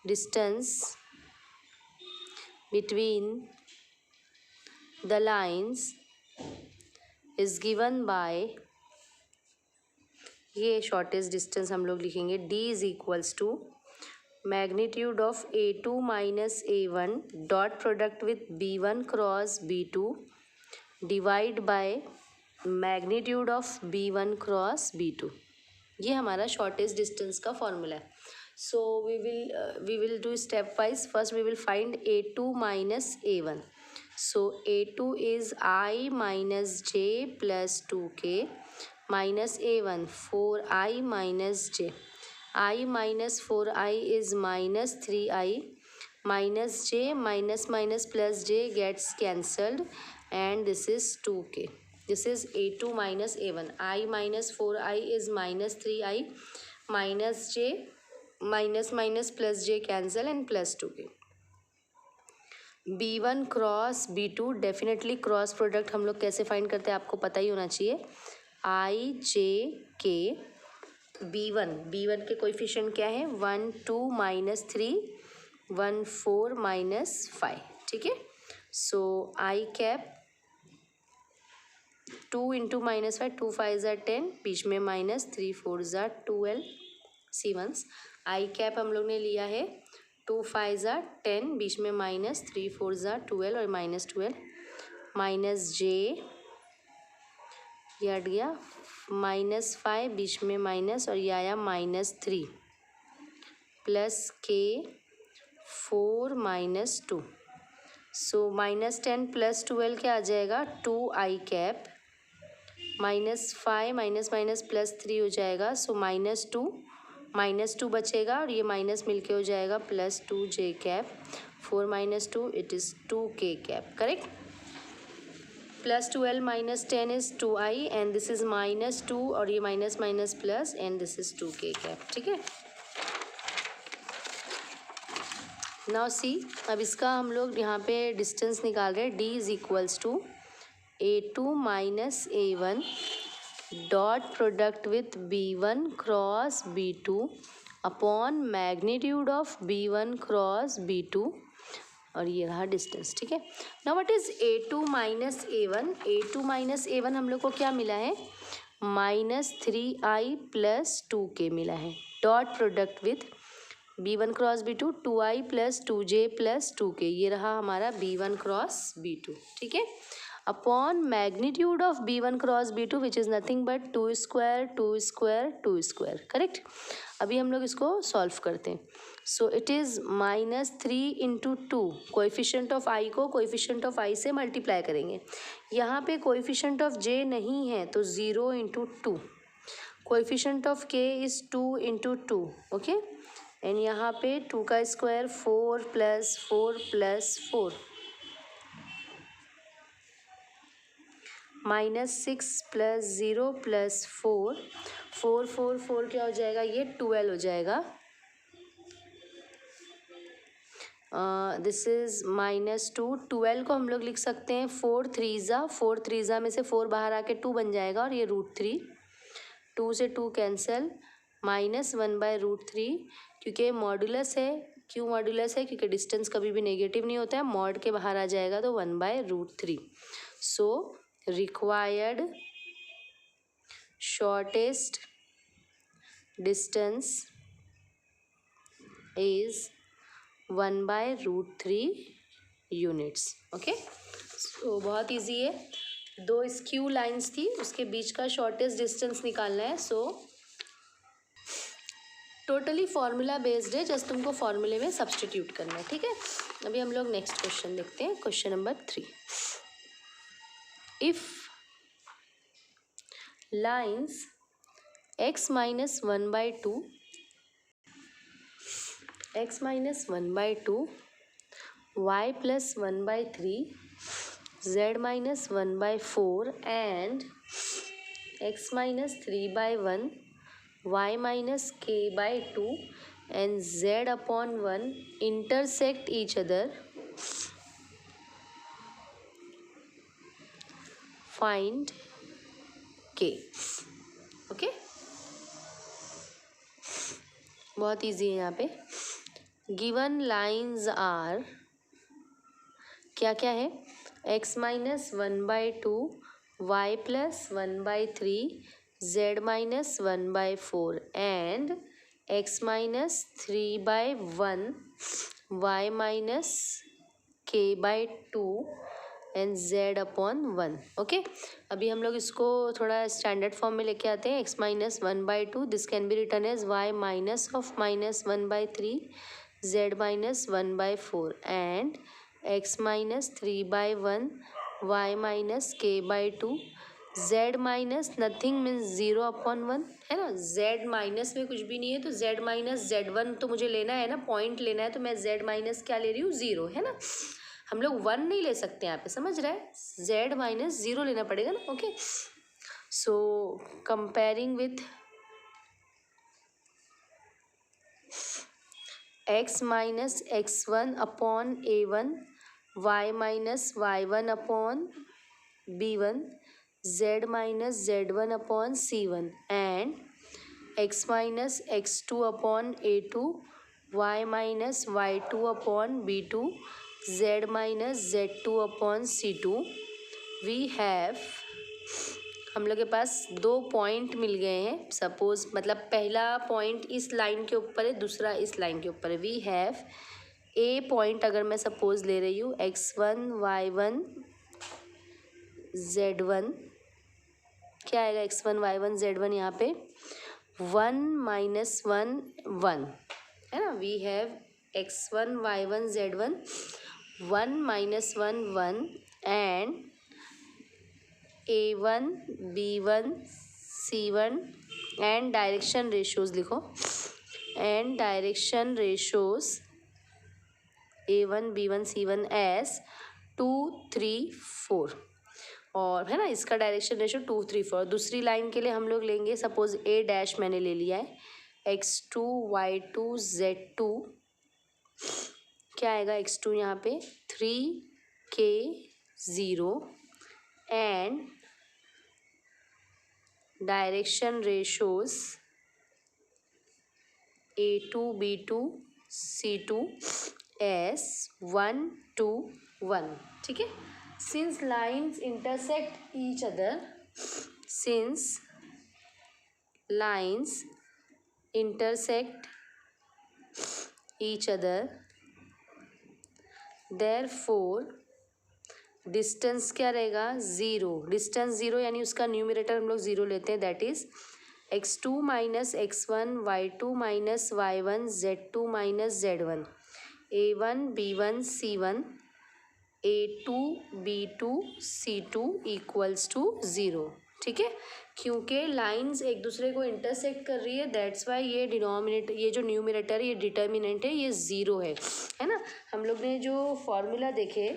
distance between the lines is given by, ये shortest distance हम लोग लिखेंगे d is equals to magnitude of a2 minus a1 dot product with b1 cross b2 divide by magnitude of b1 cross b2। ये हमारा shortest distance का formula है। So we will do stepwise, first we will find a2 minus a1। So a2 is I minus j plus 2k minus a1 4i minus j, I minus 4i is minus 3i minus j minus minus plus j gets cancelled and this is 2k. This is a2 minus a1, I minus 4i is minus 3i minus j minus minus plus j cancel and plus 2k। b1 cross b2, definitely cross product हम लोग कैसे find करते हैं आपको पता ही होना चाहिए, आई जे के बी वन के कोएफिशिएंट क्या है 1 2 -3 1 4 -5 ठीक है। सो आई कैप 2 इंटू -5 2 5 ज़ा 10 बीच में -3 4 ज़ा 12 C1s आई कैप हम लोग ने लिया है 2 5 ज़ा 10 बीच में -3 4 ज़ा 12 और -12 माइनस जे ये हट गया -5 बीच में माइनस और ये आया -3 प्लस के 4 -2 सो -10 + 12 क्या आ जाएगा 2 आई कैप -5 माइनस माइनस +3 हो जाएगा सो -2 बचेगा और ये माइनस मिलके हो जाएगा +2 जे कैप 4 -2 इट इज़ 2 के cap correct. +12 -10 is 2i and this is -2 और ये minus minus plus and this is 2 के कैप ठीक है। नाउ सी अब इसका हम लोग यहाँ पे डिस्टेंस निकाल रहे हैं d is equals to a2 minus a1 dot product with b1 cross b2 upon magnitude of b1 cross b2 और ये रहा डिस्टेंस ठीक है। Now what is a2 minus a1 हम लोग को क्या मिला है -3i + 2k मिला है dot product with b1 cross b2 2i + 2j + 2k ये रहा हमारा b1 क्रॉस b2 ठीक है upon magnitude of b1 cross b2 which is nothing but 2 square 2 square 2 square correct. अभी हम लोग इसको सॉल्व करते हैं so it is -3 into 2 coefficient of I को कोएफिशिएंट ऑफ आई से मल्टीप्लाई करेंगे। यहाँ पे कोएफिशिएंट ऑफ जे नहीं है तो 0 इंटू 2 कोएफिशिएंट ऑफ के इज़ 2 इंटू 2 ओके एंड यहाँ पे 2 का स्क्वायर 4 + 4 + 4 -6 + 0 + 4 4 4 4 क्या हो जाएगा ये 12 हो जाएगा दिस इज़ -2 12 को हम लोग लिख सकते हैं 4 3 ज़ा में से 4 बाहर आके 2 बन जाएगा और ये √3 2 से 2 कैंसिल -1/√3 क्योंकि मॉडुलस है क्यों मॉडुलस है क्योंकि डिस्टेंस कभी भी नेगेटिव नहीं होता है मॉड के बाहर आ जाएगा तो 1/√3 सो required shortest distance is 1/√3 units okay. So बहुत इजी है दो स्क्यू लाइंस थी उसके बीच का शॉर्टेस्ट डिस्टेंस निकालना है सो टोटली फॉर्मूला बेस्ड है जस्ट तुमको फॉर्मूले में सब्सटीट्यूट करना है ठीक है। अभी हम लोग नेक्स्ट क्वेश्चन देखते हैं question number 3 if lines x minus 1/2 y plus 1/3 z minus 1/4 and x minus 3/1 y minus k/2 and z upon 1 intersect each other find k okay बहुत इजी है यहाँ पे गिवन लाइंस आर क्या क्या है x minus 1/2 y plus 1/3 z minus 1/4 and x minus 3/1 y minus k/2 and z upon 1 okay. अभी हम लोग इसको थोड़ा स्टैंडर्ड फॉर्म में लेके आते हैं x minus 1/2 this can be written as y minus of -1/3 z minus 1/4 and x minus 3/1 y minus k/2 z minus nothing means 0 upon 1 है ना z माइनस में कुछ भी नहीं है तो z minus z1 तो मुझे लेना है ना पॉइंट लेना है तो मैं z minus क्या ले रही हूँ 0 है ना हम लोग 1 नहीं ले सकते यहाँ पे समझ रहा है z minus 0 लेना पड़ेगा ना okay. So comparing with x minus x1 upon a1 y minus y1 upon b1 z minus z1 upon c1 and x minus x2 upon a2, y minus y2 upon b2, z minus z2 upon c2। We have, हम लोग के पास 2 point मिल गए हैं। Suppose मतलब पहला point इस line के ऊपर है, दूसरा इस लाइन के ऊपर है। वी हैव ए पॉइंट, अगर मैं सपोज ले रही हूँ x1 y1 z1, क्या आएगा x1 y1 z1 यहाँ पे 1 माइनस 1 1 है ना। We have x1 y1 z1 1 minus 1 1 and a1 b1 c1 and direction ratios लिखो, and direction ratios a1 b1 c1 as 2 3 4, और है ना इसका डायरेक्शन रेशियो 2 3 4। दूसरी लाइन के लिए हम लोग लेंगे, सपोज a डैश मैंने ले लिया है x2 y2 z2, क्या आएगा x2 यहाँ पे 3 k 0 and direction ratios a2 b2 c2 s 1 2 1। ठीक है, since lines intersect each other, since lines intersect each other, therefore distance क्या रहेगा 0। डिस्टेंस 0 यानी उसका न्यूमरेटर हम लोग 0 लेते हैं, that is x2 minus x1 y2 minus y1 z2 minus z1 a1 b1 c1 a2 b2 c2 equals to 0। ठीक है, क्योंकि लाइंस एक दूसरे को इंटरसेक्ट कर रही है, दैट्स वाई ये डिनोमिनेटर, ये जो न्यूमरेटर है, ये डिटर्मिनेंट है, ये 0 है ना। हम लोग ने जो फॉर्मूला देखे,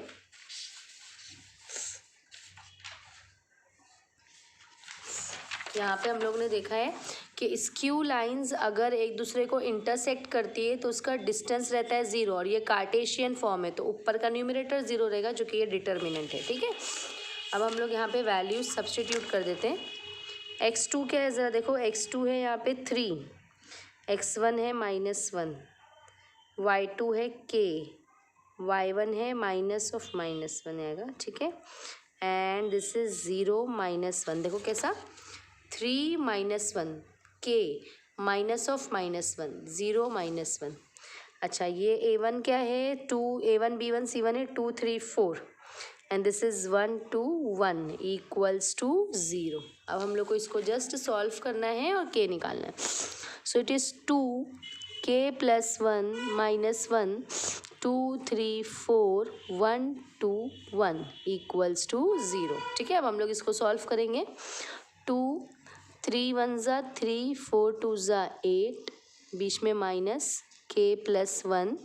यहाँ पे हम लोग ने देखा है कि स्क्यू लाइंस अगर एक दूसरे को इंटरसेक्ट करती है तो उसका डिस्टेंस रहता है 0, और ये कार्टेशियन फॉर्म है तो ऊपर का न्यूमरेटर 0 रहेगा, जो कि ये डिटर्मिनेंट है। ठीक है, अब हम लोग यहाँ पे वैल्यूज सब्स्टिट्यूट कर देते हैं। x2 क्या है ज़रा देखो, x2 है यहाँ पे 3, x1 है -1, y2 है k, y1 है -(-1) आएगा। ठीक है, एंड दिस इज 0 -1। देखो कैसा 3 -1 k -(-1) 0 -1। अच्छा, ये a1 क्या है 2, a1 b1 c1 है 2 3 4 and this is 1 2 1 equals to 0। अब हम लोग को इसको जस्ट सॉल्व करना है और k निकालना है। सो it is 2 k + 1 -1 2 3 4 1 2 1 equals to 0। ठीक है, अब हम लोग इसको सॉल्व करेंगे। 2 3 1 ज़ा 3 4 2 ज़ा 8, बीच में माइनस k + 1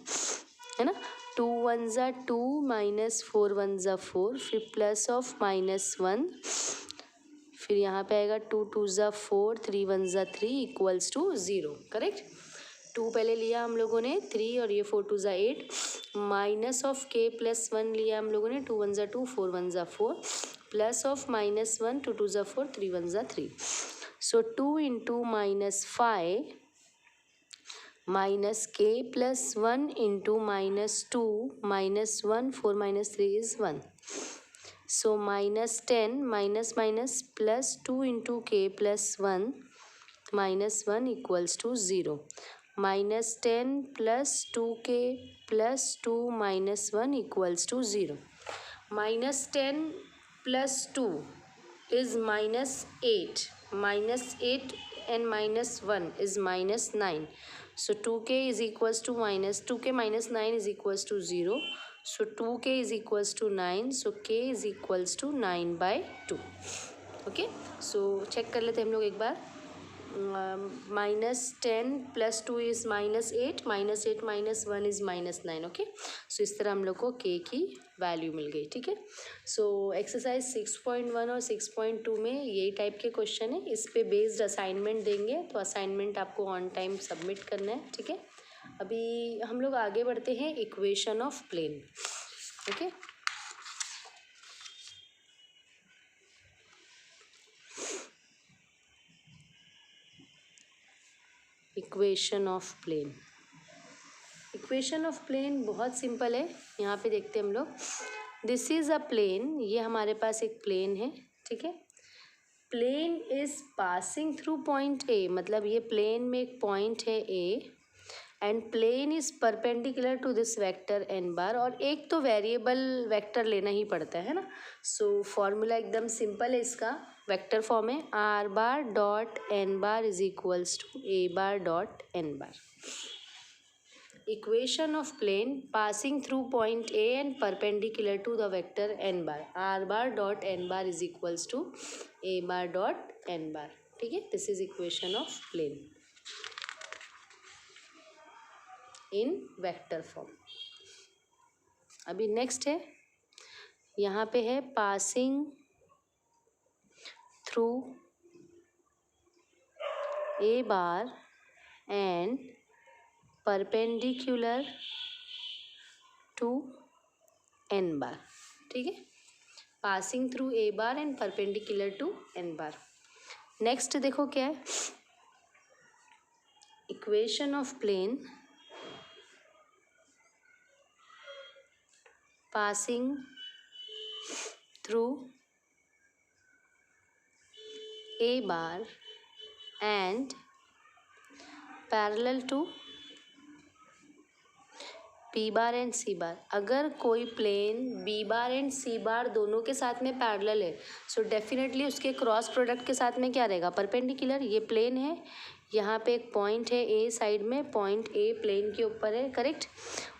है ना, 2 1 ज़ा 2 -4 1 ज़ा 4, फिर प्लस ऑफ -1, फिर यहाँ पे आएगा 2 2 ज़ा 4 3 1 ज़ा 3 इक्वल्स टू 0। करेक्ट, 2 पहले लिया हम लोगों ने 3 और ये 4 2 ज़ा 8, माइनस ऑफ k + 1 लिया हम लोगों ने 2 1 ज़ा 2 4 1 ज़ा 4, प्लस ऑफ -1 2 2 ज़ा 4 3 1 ज़ा 3। So 2 into -5 minus k + 1 into -2 -1 4 -3 is 1। So -10 minus minus plus 2 into k + 1 -1 equals to 0। -10 + 2k + 2 -1 equals to 0। -10 + 2 is -8, -8 and -1 is -9. So 2k is equals to -2k minus 9 is equals to 0. So 2k is equals to 9. So k is equals to 9/2. Okay, so check कर लेते हैं हम लोग एक बार। -10 + 2 is -8, -8 - 1 is -9। Okay, सो इस तरह हम लोग को k की वैल्यू मिल गई। ठीक है, सो एक्सरसाइज 6.1 और 6.2 में यही टाइप के क्वेश्चन है, इस पे बेस्ड असाइनमेंट देंगे, तो असाइनमेंट आपको ऑन टाइम सबमिट करना है। ठीक है, अभी हम लोग आगे बढ़ते हैं equation of plane. Okay, equation of plane. Equation of plane बहुत सिंपल है, यहाँ पे देखते हैं हम लोग। दिस इज अ प्लेन, ये हमारे पास एक प्लेन है, ठीक है। Plane is passing through point A, मतलब ये प्लेन में एक पॉइंट है A, and plane is perpendicular to this vector N bar, और एक तो वेरिएबल वेक्टर लेना ही पड़ता है ना। सो फॉर्मूला एकदम सिंपल है इसका, वेक्टर फॉर्म है are bar dot N bar is equals to A bar dot N bar. Equation of plane passing through point A and perpendicular to the vector n bar, r bar dot n bar is equals to a bar dot n bar, ठीक है। This is equation of plane in vector form. अभी next है, यहाँ पे है passing through A bar and perpendicular to N bar, ठीक है। Passing through A bar and perpendicular to N bar. Next देखो क्या है, equation of plane passing through A bar and parallel to B bar and C bar. अगर कोई plane B bar and C bar दोनों के साथ में parallel है, सो डेफिनेटली उसके क्रॉस प्रोडक्ट के साथ में क्या रहेगा, परपेंडिकुलर। ये प्लेन है, यहाँ पे एक पॉइंट है ए साइड में, पॉइंट ए प्लेन के ऊपर है, करेक्ट।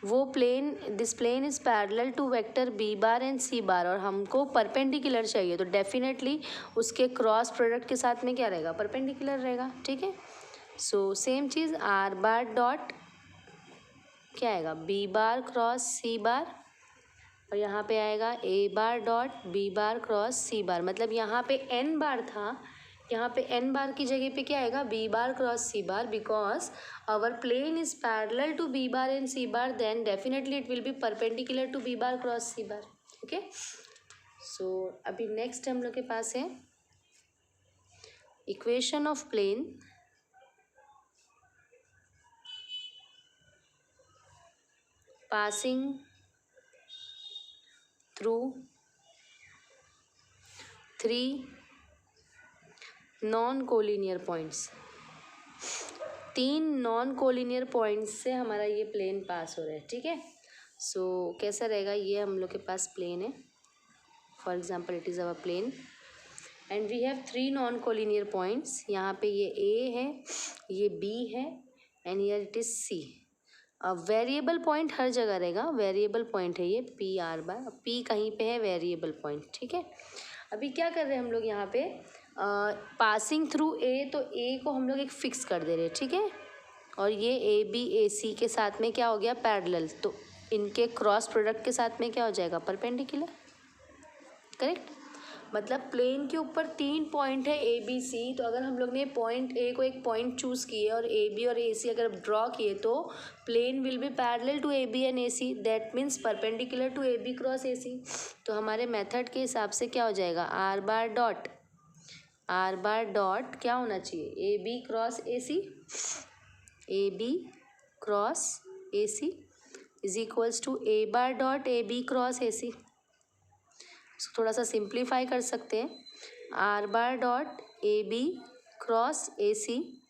वो plane, this plane is parallel to vector B bar and C bar, और हमको परपेंडिकुलर चाहिए, तो डेफिनेटली उसके क्रॉस प्रोडक्ट के साथ में क्या रहेगा, परपेंडिकुलर रहेगा, ठीक है। So same cheese are bar dot क्या आएगा, बी बार क्रॉस सी बार, और यहाँ पे आएगा A bar dot B bar cross C bar. मतलब यहाँ पे एन बार था, यहाँ पे एन बार की जगह पे क्या आएगा, B bar cross C bar, because our plane is parallel to B bar and C bar, then definitely it will be perpendicular to B bar cross C bar, okay. So अभी next हम लोग के पास है equation of plane passing through three non collinear points. तीन non collinear points से हमारा ये प्लेन पास हो रहा है, ठीक है। सो कैसा रहेगा, ये हम लोग के पास प्लेन है, for example it is our plane and we have three non collinear points. यहाँ पे ये ए है, ये बी है and here it is C. Variable point हर जगह रहेगा, वेरिएबल पॉइंट है ये पी आर बार, पी कहीं पे है वेरिएबल पॉइंट, ठीक है। अभी क्या कर रहे हैं हम लोग यहाँ पे, पासिंग थ्रू ए, तो ए को हम लोग एक फिक्स कर दे रहे हैं, ठीक है। और ये ए बी ए सी के साथ में क्या हो गया, पैरेलल, तो इनके क्रॉस प्रोडक्ट के साथ में क्या हो जाएगा, परपेंडिकुलर, करेक्ट। मतलब प्लेन के ऊपर तीन पॉइंट है ए बी सी, तो अगर हम लोग ने पॉइंट ए को एक पॉइंट चूज़ किए और ए बी और ए सी अगर ड्रॉ किए, तो plane will be parallel to A B and A C, that means perpendicular to A B cross A C. तो हमारे मेथड के हिसाब से क्या हो जाएगा, आर बार डॉट क्या होना चाहिए, A B cross A C, A B cross A C is equals to A bar dot A B cross A C. थोड़ा सा सिंप्लीफाई कर सकते हैं, R bar dot A B cross A C,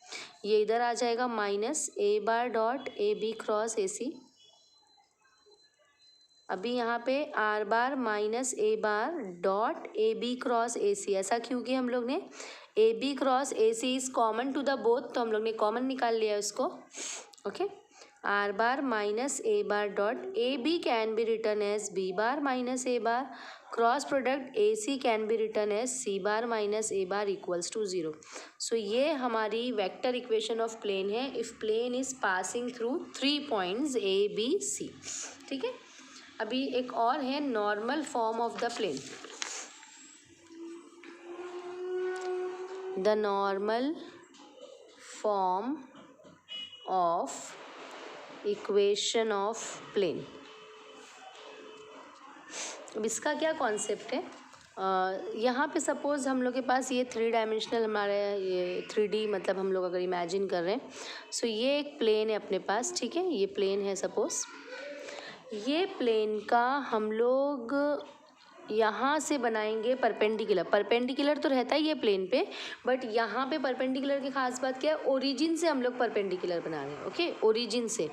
ये इधर आ जाएगा minus A bar dot A B cross A C. अभी यहाँ पे R bar minus A bar dot A B cross A C, ऐसा क्योंकि हम लोग ने a B cross A C is common to the both, तो हम लोग ने कॉमन निकाल लिया उसको, okay. R bar minus A bar dot A b can be written as B bar minus A bar, cross product a c can be written as c bar minus A bar equals to 0। So ये हमारी vector equation of plane है if plane is passing through three points a b सी, ठीक है। अभी एक और है normal form of the plane. The normal form of equation of plane. अब इसका क्या कॉन्सेप्ट है, यहाँ पे सपोज़ हम लोग के पास ये 3 डायमेंशनल हमारा ये 3D मतलब हम लोग अगर इमेजिन कर रहे हैं, सो ये एक प्लेन है अपने पास, ठीक है, ये प्लेन है सपोज़। ये प्लेन का हम लोग यहाँ से बनाएंगे परपेंडिकुलर। परपेंडिकुलर तो रहता ही है प्लेन पे, बट यहाँ पे परपेंडिकुलर की खास बात क्या है, ओरिजिन से हम लोग परपेंडिकुलर बना रहे हैं, ओके, ओरिजिन से।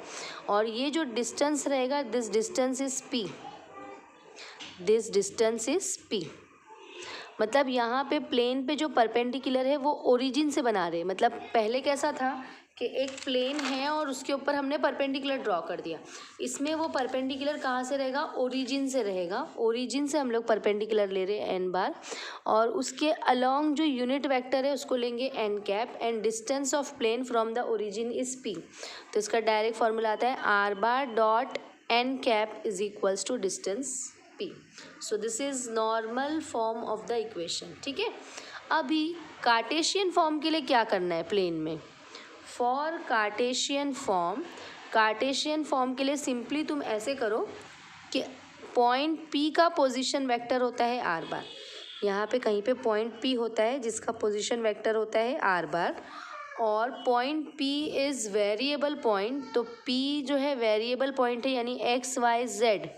और ये जो डिस्टेंस रहेगा, this distance is p, this distance is p। मतलब यहाँ पे प्लेन पे जो परपेंडिकुलर है वो ओरिजिन से बना रहे हैं। मतलब पहले कैसा था कि एक प्लेन है और उसके ऊपर हमने परपेंडिकुलर ड्रॉ कर दिया। इसमें वो परपेंडिकुलर कहाँ से रहेगा, ओरिजिन से रहेगा। ओरिजिन से हम लोग परपेंडिकुलर ले रहे हैं n बार, और उसके अलोंग जो यूनिट वेक्टर है उसको लेंगे n cap, and distance of plane from the origin is p। तो इसका डायरेक्ट फॉर्मूला आता है r bar dot n cap is equals to distance p। So this is normal form of the equation, ठीक है। अभी Cartesian form के लिए क्या करना है प्लेन में, फॉर कार्टेशियन फॉर्म के लिए सिंपली तुम ऐसे करो कि पॉइंट P का पोजीशन वेक्टर होता है r बार। यहाँ पे कहीं पे पॉइंट P होता है जिसका पोजीशन वेक्टर होता है r बार, और point P is variable point. तो P जो है वेरिएबल पॉइंट है, यानी x y z।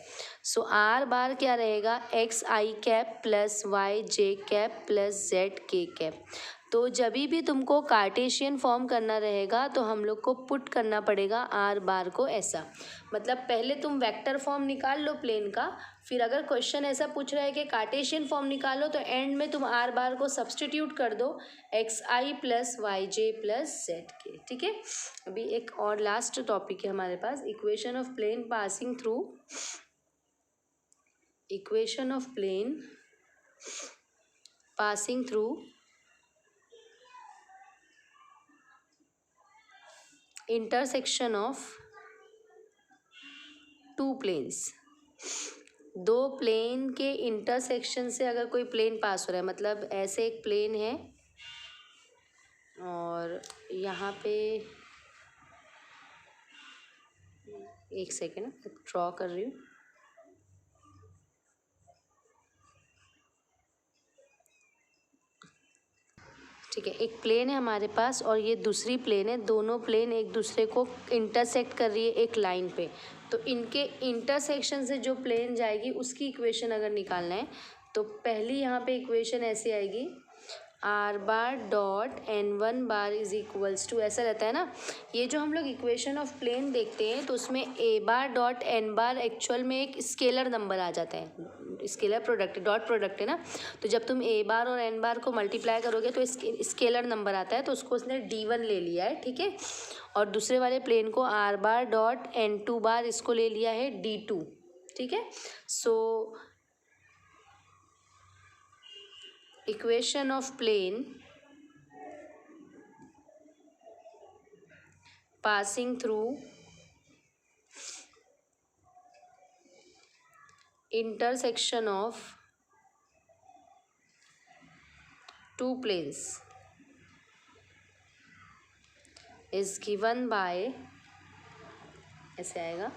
सो r बार क्या रहेगा, x i cap plus y j cap plus z k cap. तो जब भी तुमको कार्टेशियन फॉर्म करना रहेगा तो हम लोग को पुट करना पड़ेगा आर बार को ऐसा। मतलब पहले तुम वेक्टर फॉर्म निकाल लो प्लेन का, फिर अगर क्वेश्चन ऐसा पूछ रहा है कि कार्टेशियन फॉर्म निकालो, तो एंड में तुम आर बार को सब्सटीट्यूट कर दो x I plus Y J plus Z के, ठीक है। अभी एक और लास्ट टॉपिक है हमारे पास, equation of plane passing through, equation of plane passing through intersection of two planes. दो प्लेन के इंटरसेक्शन से अगर कोई प्लेन पास हो रहा है, मतलब ऐसे एक प्लेन है और यहाँ पे एक सेकेंड ड्रॉ कर रही हूँ। ठीक है, एक प्लेन है हमारे पास और ये दूसरी प्लेन है, दोनों प्लेन एक दूसरे को इंटरसेक्ट कर रही है एक लाइन पे। तो इनके इंटरसेक्शन से जो प्लेन जाएगी उसकी इक्वेशन अगर निकालना है, तो पहली यहाँ पे इक्वेशन ऐसे आएगी, r bar dot n one bar is equals to, ऐसा रहता है ना। ये जो हम लोग इक्वेशन ऑफ प्लेन देखते हैं तो उसमें ए बार डॉट एन बार एक्चुअल में एक स्केलर नंबर आ जाता है, स्केलर प्रोडक्ट, डॉट प्रोडक्ट है ना। तो जब तुम ए बार और एन बार को मल्टीप्लाई करोगे तो स्केलर नंबर आता है, तो उसको उसने D1 ले लिया है, ठीक है। और दूसरे वाले प्लेन को R bar dot N two bar इसको ले लिया है D2, ठीक है। So equation of plane passing through intersection of two planes is given by, ऐसे आएगा,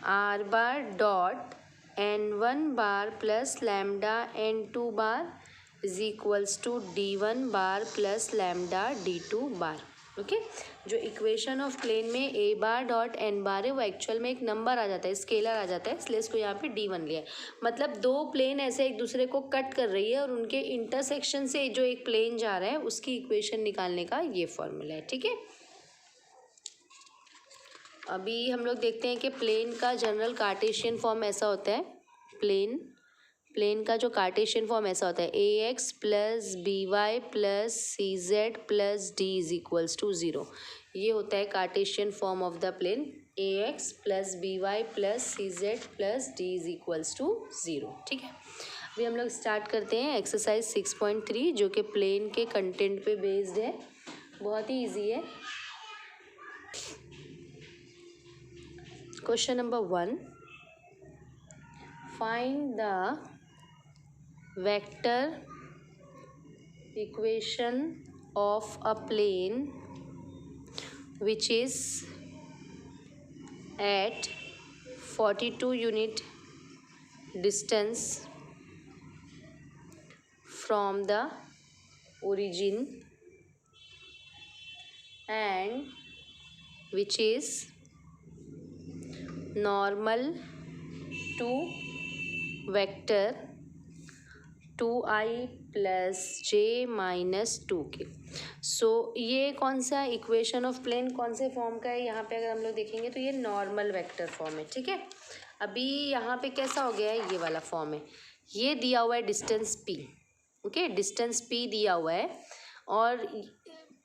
r bar dot n one bar plus lambda n two bar is equals to D1 bar plus lambda D2 bar, okay. जो equation of plane में a bar dot N bar है वो actual में एक number आ जाता है, scalar आ जाता है, इसलिए इसको यहाँ पे D1 लिया है। मतलब दो प्लेन ऐसे एक दूसरे को कट कर रही है और उनके इंटरसेक्शन से जो एक प्लेन जा रहा है उसकी इक्वेशन निकालने का ये फॉर्मूला है, ठीक है। अभी हम लोग देखते हैं कि प्लेन का जनरल कार्टेशियन फॉर्म ऐसा होता है, प्लेन का जो कार्टेशियन फॉर्म ऐसा होता है, A X plus B Y plus C Z plus D is equals to 0। ये होता है Cartesian form of the plane, A X plus B Y plus C Z plus D is equals to 0, ठीक है। अभी हम लोग start करते हैं एक्सरसाइज 6.3 जो कि प्लेन के कंटेंट पे बेस्ड है, बहुत ही ईजी है। Question number 1, find the vector equation of a plane which is at 42 unit distance from the origin and which is normal to vector 2i plus j minus 2k. सो ये कौन सा equation of plane कौन से form का है? यहाँ पे अगर हम लोग देखेंगे तो ये नॉर्मल वेक्टर फॉर्म है, ठीक है। अभी यहाँ पे कैसा हो गया है, ये वाला फॉर्म है। ये दिया हुआ है distance p, okay, distance p दिया हुआ है, और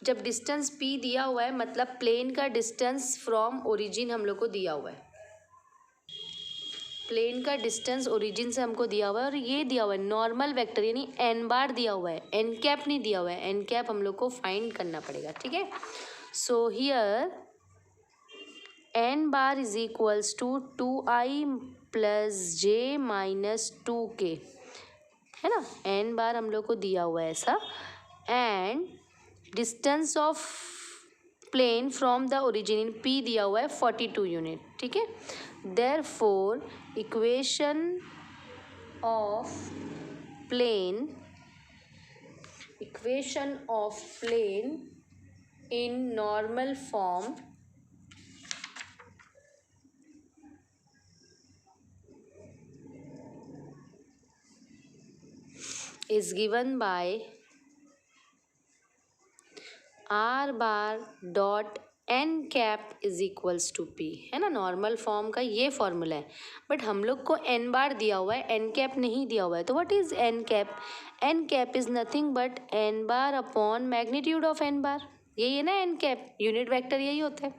जब डिस्टेंस p दिया हुआ है मतलब प्लेन का डिस्टेंस फ्रॉम ओरिजिन हम लोग को दिया हुआ है। प्लेन का डिस्टेंस ओरिजिन से हमको दिया हुआ है, और ये दिया हुआ है नॉर्मल वेक्टर यानी एन बार दिया हुआ है, एन कैप नहीं दिया हुआ है। एन कैप हम लोग को फाइंड करना पड़ेगा, ठीक है। So here n bar is equals to 2i plus J minus 2k, है ना। एन बार हम लोग को दिया हुआ है ऐसा, and distance of plane from the origin इन p दिया हुआ है 42 यूनिट, ठीक है। Therefore, equation of plane in normal form is given by r bar dot n cap is equals to p, है ना। नॉर्मल फॉर्म का ये फॉर्मूला है, बट हम लोग को एन बार दिया हुआ है, एन कैप नहीं दिया हुआ है। तो what is N cap? N cap is nothing but N bar upon magnitude of N bar, यही है ना एन कैप, यूनिट वेक्टर यही होता है।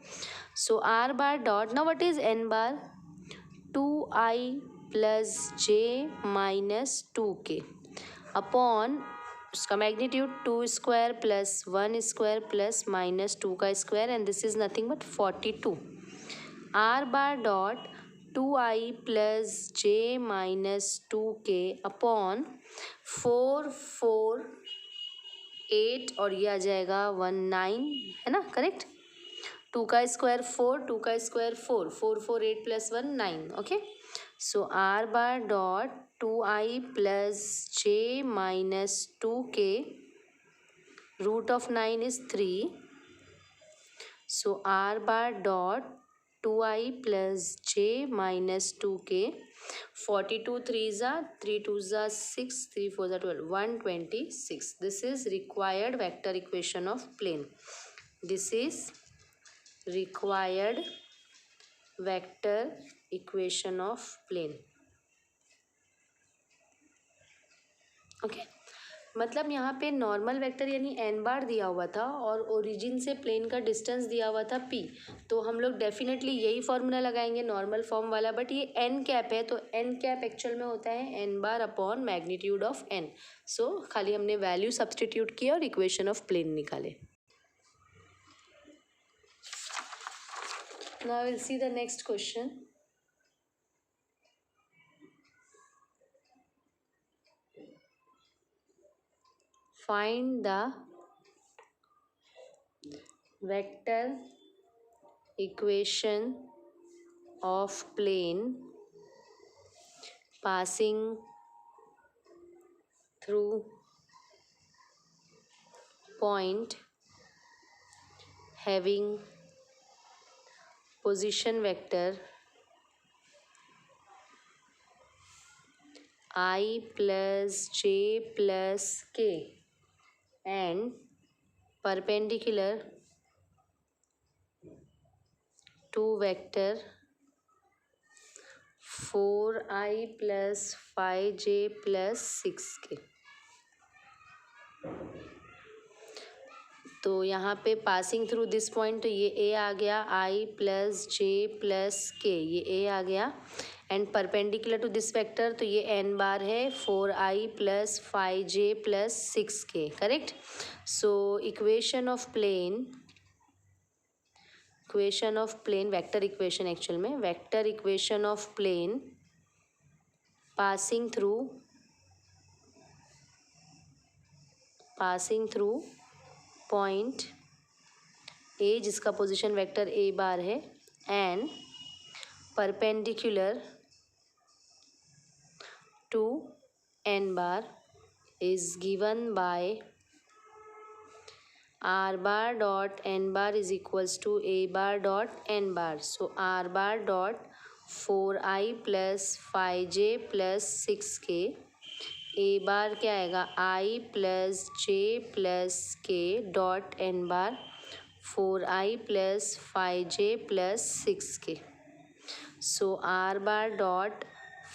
So are bar dot, now what is N bar? 2i plus J minus 2k upon उसका magnitude 2 square plus 1 square plus minus 2 का square, and this is nothing but 42। R bar dot 2i plus J minus 2k upon 4 4 8, और ये आ जाएगा 19, है ना, correct. 2 का square 4, 2 का square 4, 4 4 8 plus 1 9, okay. So are bar dot 2i plus J minus 2k, root of 9 is 3, so are bar dot 2i plus J minus 2k, 42 3 ज़ा 3 2 ज़ा 6 3 4 ज़ा 12, 126। This is required vector equation of plane, this is required vector equation of plane, okay. मतलब यहाँ पे normal vector यानी n bar दिया हुआ था और ओरिजिन से प्लेन का डिस्टेंस दिया हुआ था p, तो हम लोग डेफिनेटली यही फॉर्मूला लगाएंगे नॉर्मल फॉर्म वाला, बट ये एन कैप है तो एन कैप एक्चुअल में होता है N bar upon magnitude of N. So खाली हमने वैल्यू सब्सटीट्यूट किया और इक्वेशन ऑफ प्लेन निकाले। Now will see the next question. Find the vector equation of plane passing through point having position vector I plus j plus k and perpendicular to vector 4i plus 5j plus 6k। तो यहाँ पे passing through this point, तो ये A आ गया, आई plus जे plus के, ये A आ गया, and perpendicular to this vector तो ये एन बार है 4i plus 5j plus 6k, correct. So equation of plane vector equation, actual में vector equation of plane passing through point ए जिसका पोजीशन वेक्टर ए बार है and perpendicular to N bar is given by r bar dot n bar is equals to a bar dot n bar. So r bar dot 4i plus 5j plus 6k, A bar क्या आएगा I plus J plus K dot N bar 4i plus 5j plus 6k. So are bar dot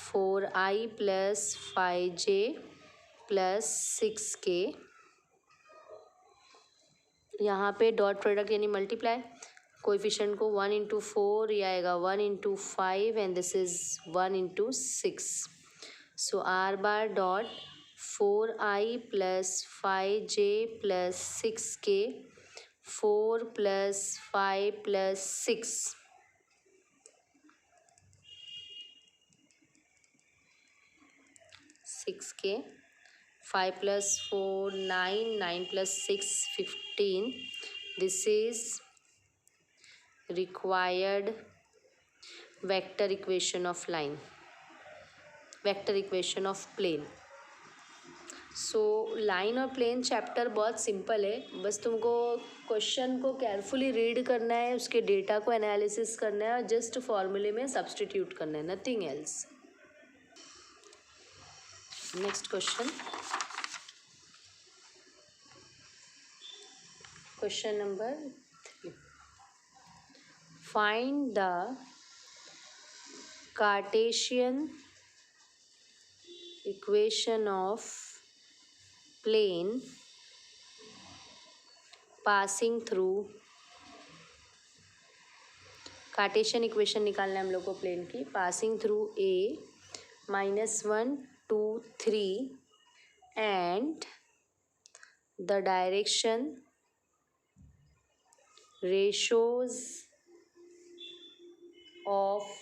4i plus 5j plus 6k, यहाँ पे dot product यानी multiply, coefficient को 1 into 4 ये आएगा 1 into 5 and this is 1 into 6. So are bar dot 4i plus 5j plus 6k, 4 plus 5 plus 6k, 5 plus 4 9, 9 plus 6 15. This is required vector equation of line, vector equation of plane. So line और plane chapter बहुत simple है, बस तुमको question को carefully read करना है, उसके data को एनालिसिस करना है और जस्ट फॉर्मूले में सब्सटीट्यूट करना है, nothing else. Next question, question number 3. Find the Cartesian equation of plane passing through, कार्टेशियन इक्वेशन निकालना है हम लोग को प्लेन की, passing through a -1 2 3 and the direction ratios of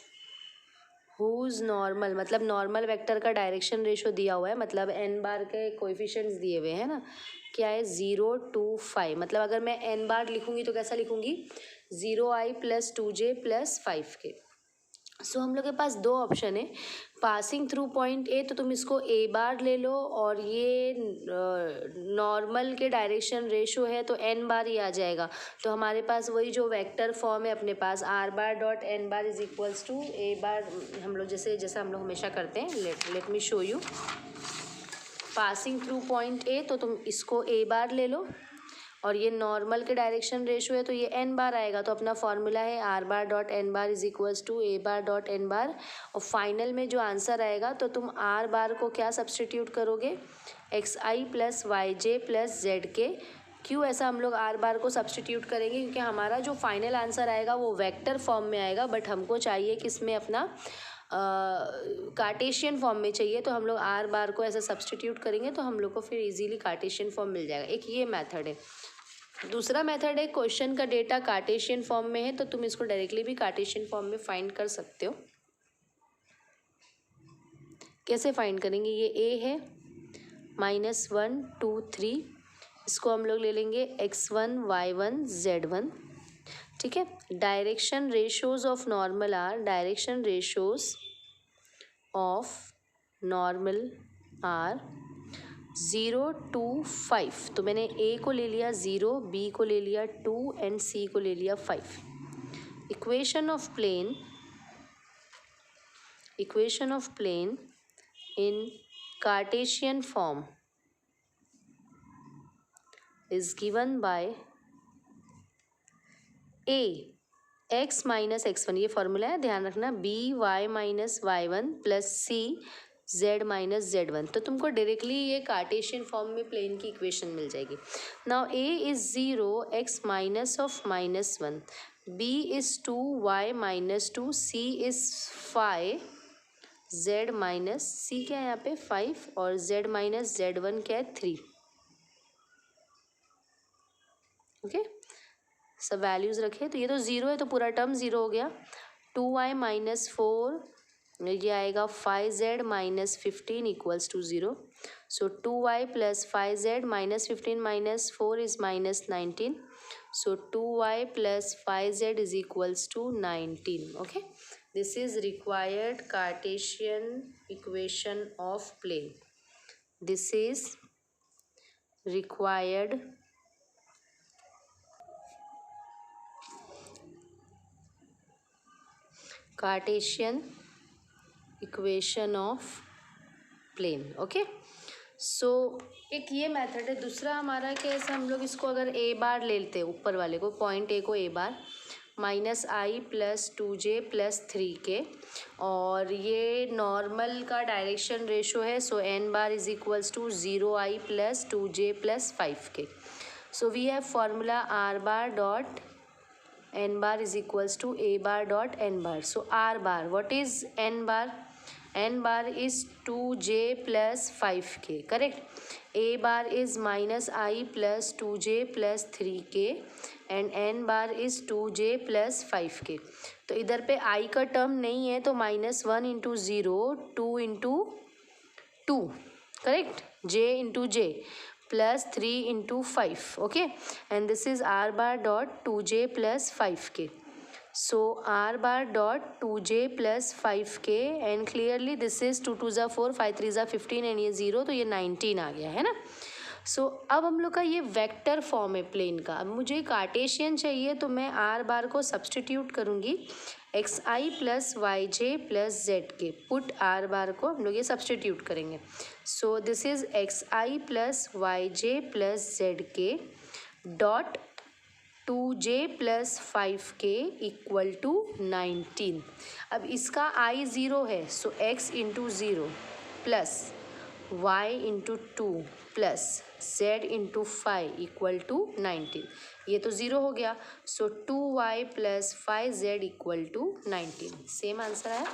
whose normal, मतलब नॉर्मल वेक्टर का डायरेक्शन रेशो दिया हुआ है, मतलब एन बार के कोएफिशिएंट्स दिए हुए हैं ना, क्या है 0 2 5. मतलब अगर मैं एन बार लिखूंगी तो कैसा लिखूंगी 0i plus 2j plus 5k. सो हम लोग के पास दो ऑप्शन है, पासिंग थ्रू पॉइंट ए, तो तुम इसको ए बार ले लो और ये नॉर्मल के डायरेक्शन रेशो है तो एन बार ही आ जाएगा. तो हमारे पास वही जो वेक्टर फॉर्म है अपने पास, are bar dot N bar is equals to A bar, हम लोग जैसा हम लोग हमेशा करते हैं. Let me show you. Passing through point A, तो तुम इसको ए बार ले लो और ये नॉर्मल के डायरेक्शन रेशो है तो ये एन बार आएगा. तो अपना फॉर्मूला है are bar dot N bar is equals to A bar dot N bar. और फाइनल में जो आंसर आएगा तो तुम आर बार को क्या सब्सटीट्यूट करोगे, x I plus Y J plus Z के. क्यों ऐसा हम लोग आर बार को सब्सटीट्यूट करेंगे, क्योंकि हमारा जो फाइनल आंसर आएगा वो वेक्टर फॉर्म में आएगा, बट हमको चाहिए किसमें अपना कार्टेशियन फॉर्म में चाहिए. तो हम लोग आर बार को ऐसा सब्सटीट्यूट करेंगे तो हम लोग को फिर इजीली कार्टेशियन फॉर्म मिल जाएगा. एक ये मेथड है. दूसरा मेथड है, क्वेश्चन का डेटा कार्टेशियन फॉर्म में है तो तुम इसको डायरेक्टली भी कार्टेशियन फॉर्म में फाइंड कर सकते हो. कैसे फाइंड करेंगे, ये ए है -1 2 3, इसको हम लोग ले लेंगे x1 y1 z1. ठीक है. Direction ratios of normal are, direction ratios of normal are 0 2 5. तो मैंने ए को ले लिया 0, बी को ले लिया 2 एंड सी को ले लिया 5. Equation of plane in Cartesian form is given by A x minus x1, ये फॉर्मूला है ध्यान रखना, B Y minus y1 plus C z minus z1. तो तुमको डायरेक्टली ये कार्टेशियन फॉर्म में प्लेन की इक्वेशन मिल जाएगी. Now a is 0, x minus of -1, b is 2, y minus 2, c is 5, z minus c क्या है यहाँ पे 5 और z माइनस z1 क्या है 3. ओके, सब वैल्यूज रखे. तो ये तो 0 है तो पूरा टर्म 0 हो गया. 2y माइनस 4, ये आएगा 5z minus 15 equals to 0. So 2y plus 5z minus 15 minus 4 is minus 19. So 2y plus 5z is equals to 19. Okay, this is required Cartesian equation of plane. This इज required Cartesian equation of plane. Okay, so एक ये method है। दूसरा हमारा कैसे, हम लोग इसको अगर ए बार ले लेते हैं, ऊपर वाले को पॉइंट ए को a bar minus i plus 2j plus 3k, और ये नॉर्मल का डायरेक्शन रेशो है, so n bar is equals to 0i plus 2j plus 5k. So we have formula r bar dot n bar is equals to a bar dot n bar. So r bar, what is n bar? N bar is 2j plus 5k, correct? A bar is minus I plus 2j plus 3k and n bar is 2j plus 5k. तो इधर पे i का term नहीं है, तो -1 into 0, 2 into 2, correct, j into j plus 3 into 5, okay, and this is r bar dot 2j plus 5k. So r bar dot 2j plus 5k, and clearly this is 2 2s are 4, 5 3s are 15 and ये 0, तो ये 19 आ गया है ना. सो अब हम लोग का ये वेक्टर फॉर्म है प्लेन का. अब मुझे कार्टेशियन चाहिए, तो मैं आर बार को सब्सटीट्यूट करूँगी X I plus Y J plus Z K. Put R bar को हम लोग ये सब्सटीट्यूट करेंगे. So this is X I plus Y J plus Z K dot 2j plus 5k equal to 19. अब इसका I 0 है, so x into 0 plus y into 2 plus z into 5 equal to 19. ये तो 0 हो गया, so 2y plus 5z equal to 19. Same answer है.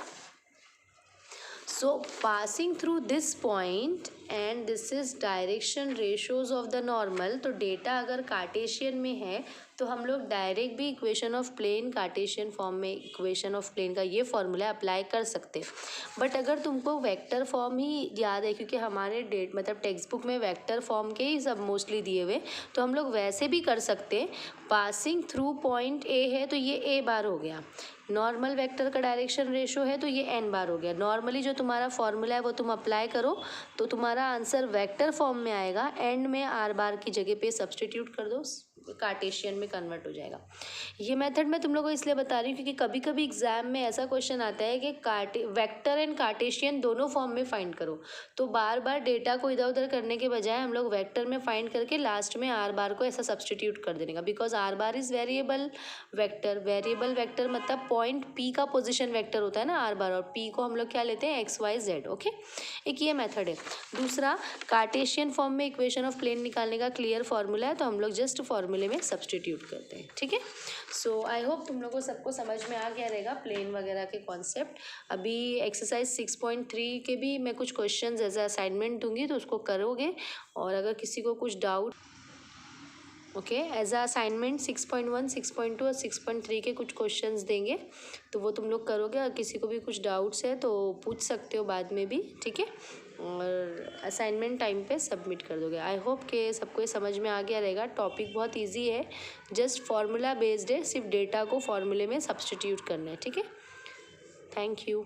So passing through this point and this is direction ratios of the normal. तो data अगर Cartesian में है तो हम लोग डायरेक्ट भी equation of plane Cartesian form में इक्वेशन ऑफ प्लेन का ये फॉर्मूला अप्लाई कर सकते हैं. बट अगर तुमको वेक्टर फॉर्म ही याद है, क्योंकि हमारे मतलब टेक्स्ट बुक में वेक्टर फॉर्म के ही सब मोस्टली दिए हुए, तो हम लोग वैसे भी कर सकते हैं. पासिंग थ्रू पॉइंट ए है तो ये ए बार हो गया. नॉर्मल वेक्टर का डायरेक्शन रेशो है तो ये एन बार हो गया. नॉर्मली जो तुम्हारा फॉर्मूला है वो तुम अप्लाई करो तो तुम्हारा आंसर वेक्टर फॉर्म में आएगा. एंड में आर बार की जगह पे सब्सटीट्यूट कर दो, कार्टेशियन में कन्वर्ट हो जाएगा. ये मेथड मैं तुम लोगों को इसलिए बता रही हूँ क्योंकि कभी कभी एग्जाम में ऐसा क्वेश्चन आता है कि वेक्टर एंड कार्टेशियन दोनों फॉर्म में फाइंड करो. तो बार बार डेटा को इधर उधर करने के बजाय हम लोग वेक्टर में फाइंड करके लास्ट में आर बार को ऐसा सब्सटीट्यूट कर देने का. Because are bar is variable vector. Variable vector मतलब पॉइंट पी का पोजिशन वेक्टर होता है ना आर बार, और पी को हम लोग क्या लेते हैं, एक्स वाई जेड. ओके, एक ये मेथड है. दूसरा, कार्टेशियन फॉर्म में इक्वेशन ऑफ प्लेन निकालने का क्लियर फॉर्मूला है, तो हम लोग जस्ट फॉर्मूले में सब्सटीट्यूट करते हैं. ठीक है, सो आई होप तुम लोगों को सबको समझ में आ गया रहेगा प्लेन वगैरह के कॉन्सेप्ट. अभी एक्सरसाइज 6.3 के भी मैं कुछ क्वेश्चंस एज असाइनमेंट दूंगी, तो उसको करोगे. और अगर किसी को कुछ doubt, okay, as a assignment 6.1, 6.2 और 6.3 के कुछ क्वेश्चंस देंगे, तो वो तुम लोग करोगे. और किसी को भी कुछ डाउट्स है तो पूछ सकते हो बाद में भी. ठीक है, और असाइनमेंट टाइम पे सबमिट कर दोगे. आई होप कि सबको ये समझ में आ गया रहेगा. टॉपिक बहुत इजी है, जस्ट फार्मूला बेस्ड है, सिर्फ डेटा को फार्मूले में सब्सटीट्यूट करना है. ठीक है, थैंक यू.